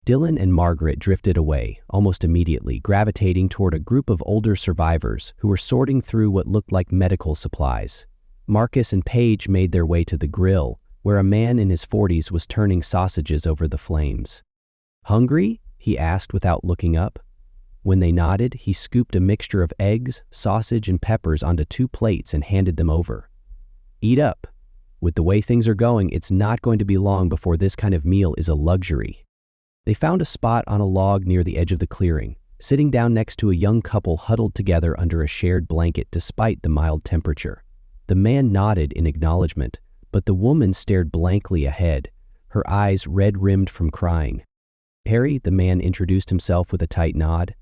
Dylan and Margaret drifted away, almost immediately, gravitating toward a group of older survivors who were sorting through what looked like medical supplies. Marcus and Paige made their way to the grill, where a man in his 40s was turning sausages over the flames. "Hungry?" he asked without looking up. When they nodded, he scooped a mixture of eggs, sausage, and peppers onto 2 plates and handed them over. "Eat up. With the way things are going, it's not going to be long before this kind of meal is a luxury." They found a spot on a log near the edge of the clearing, sitting down next to a young couple huddled together under a shared blanket despite the mild temperature. The man nodded in acknowledgement, but the woman stared blankly ahead, her eyes red-rimmed from crying. "Harry," the man introduced himself with a tight nod.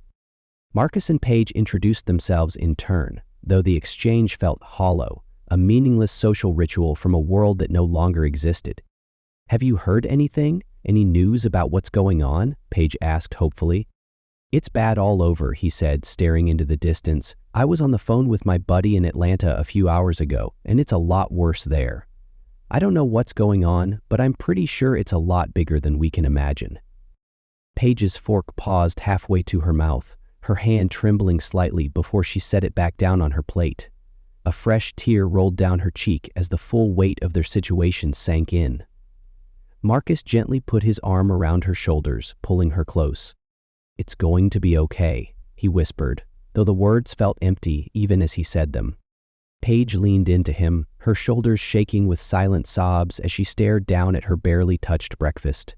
Marcus and Paige introduced themselves in turn, though the exchange felt hollow, a meaningless social ritual from a world that no longer existed. "Have you heard anything? Any news about what's going on?" Paige asked hopefully. "It's bad all over," he said, staring into the distance. "I was on the phone with my buddy in Atlanta a few hours ago, and it's a lot worse there. I don't know what's going on, but I'm pretty sure it's a lot bigger than we can imagine." Paige's fork paused halfway to her mouth, her hand trembling slightly before she set it back down on her plate. A fresh tear rolled down her cheek as the full weight of their situation sank in. Marcus gently put his arm around her shoulders, pulling her close. "It's going to be okay," he whispered, though the words felt empty even as he said them. Paige leaned into him, her shoulders shaking with silent sobs as she stared down at her barely touched breakfast.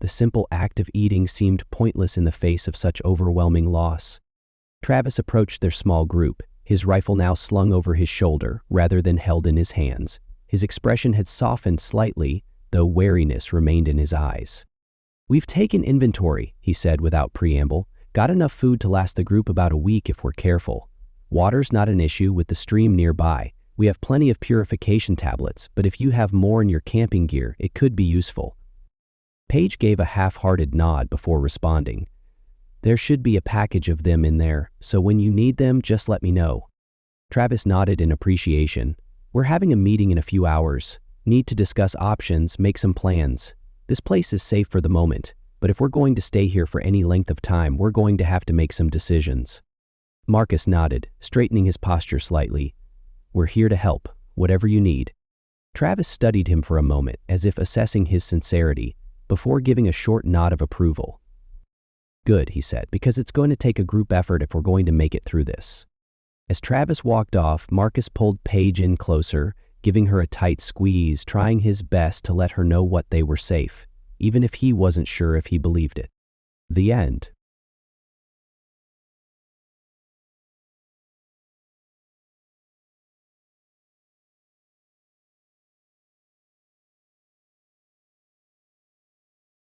The simple act of eating seemed pointless in the face of such overwhelming loss. Travis approached their small group, his rifle now slung over his shoulder rather than held in his hands. His expression had softened slightly, though wariness remained in his eyes. "We've taken inventory," he said without preamble. "Got enough food to last the group about a week if we're careful. Water's not an issue with the stream nearby. We have plenty of purification tablets, but if you have more in your camping gear, it could be useful." Paige gave a half-hearted nod before responding. "There should be a package of them in there, so when you need them, just let me know." Travis nodded in appreciation. "We're having a meeting in a few hours. Need to discuss options, make some plans. This place is safe for the moment, but if we're going to stay here for any length of time, we're going to have to make some decisions." Marcus nodded, straightening his posture slightly. "We're here to help, whatever you need." Travis studied him for a moment, as if assessing his sincerity, before giving a short nod of approval. "Good," he said, "because it's going to take a group effort if we're going to make it through this." As Travis walked off, Marcus pulled Paige in closer, giving her a tight squeeze, trying his best to let her know what they were safe, even if he wasn't sure if he believed it. The end.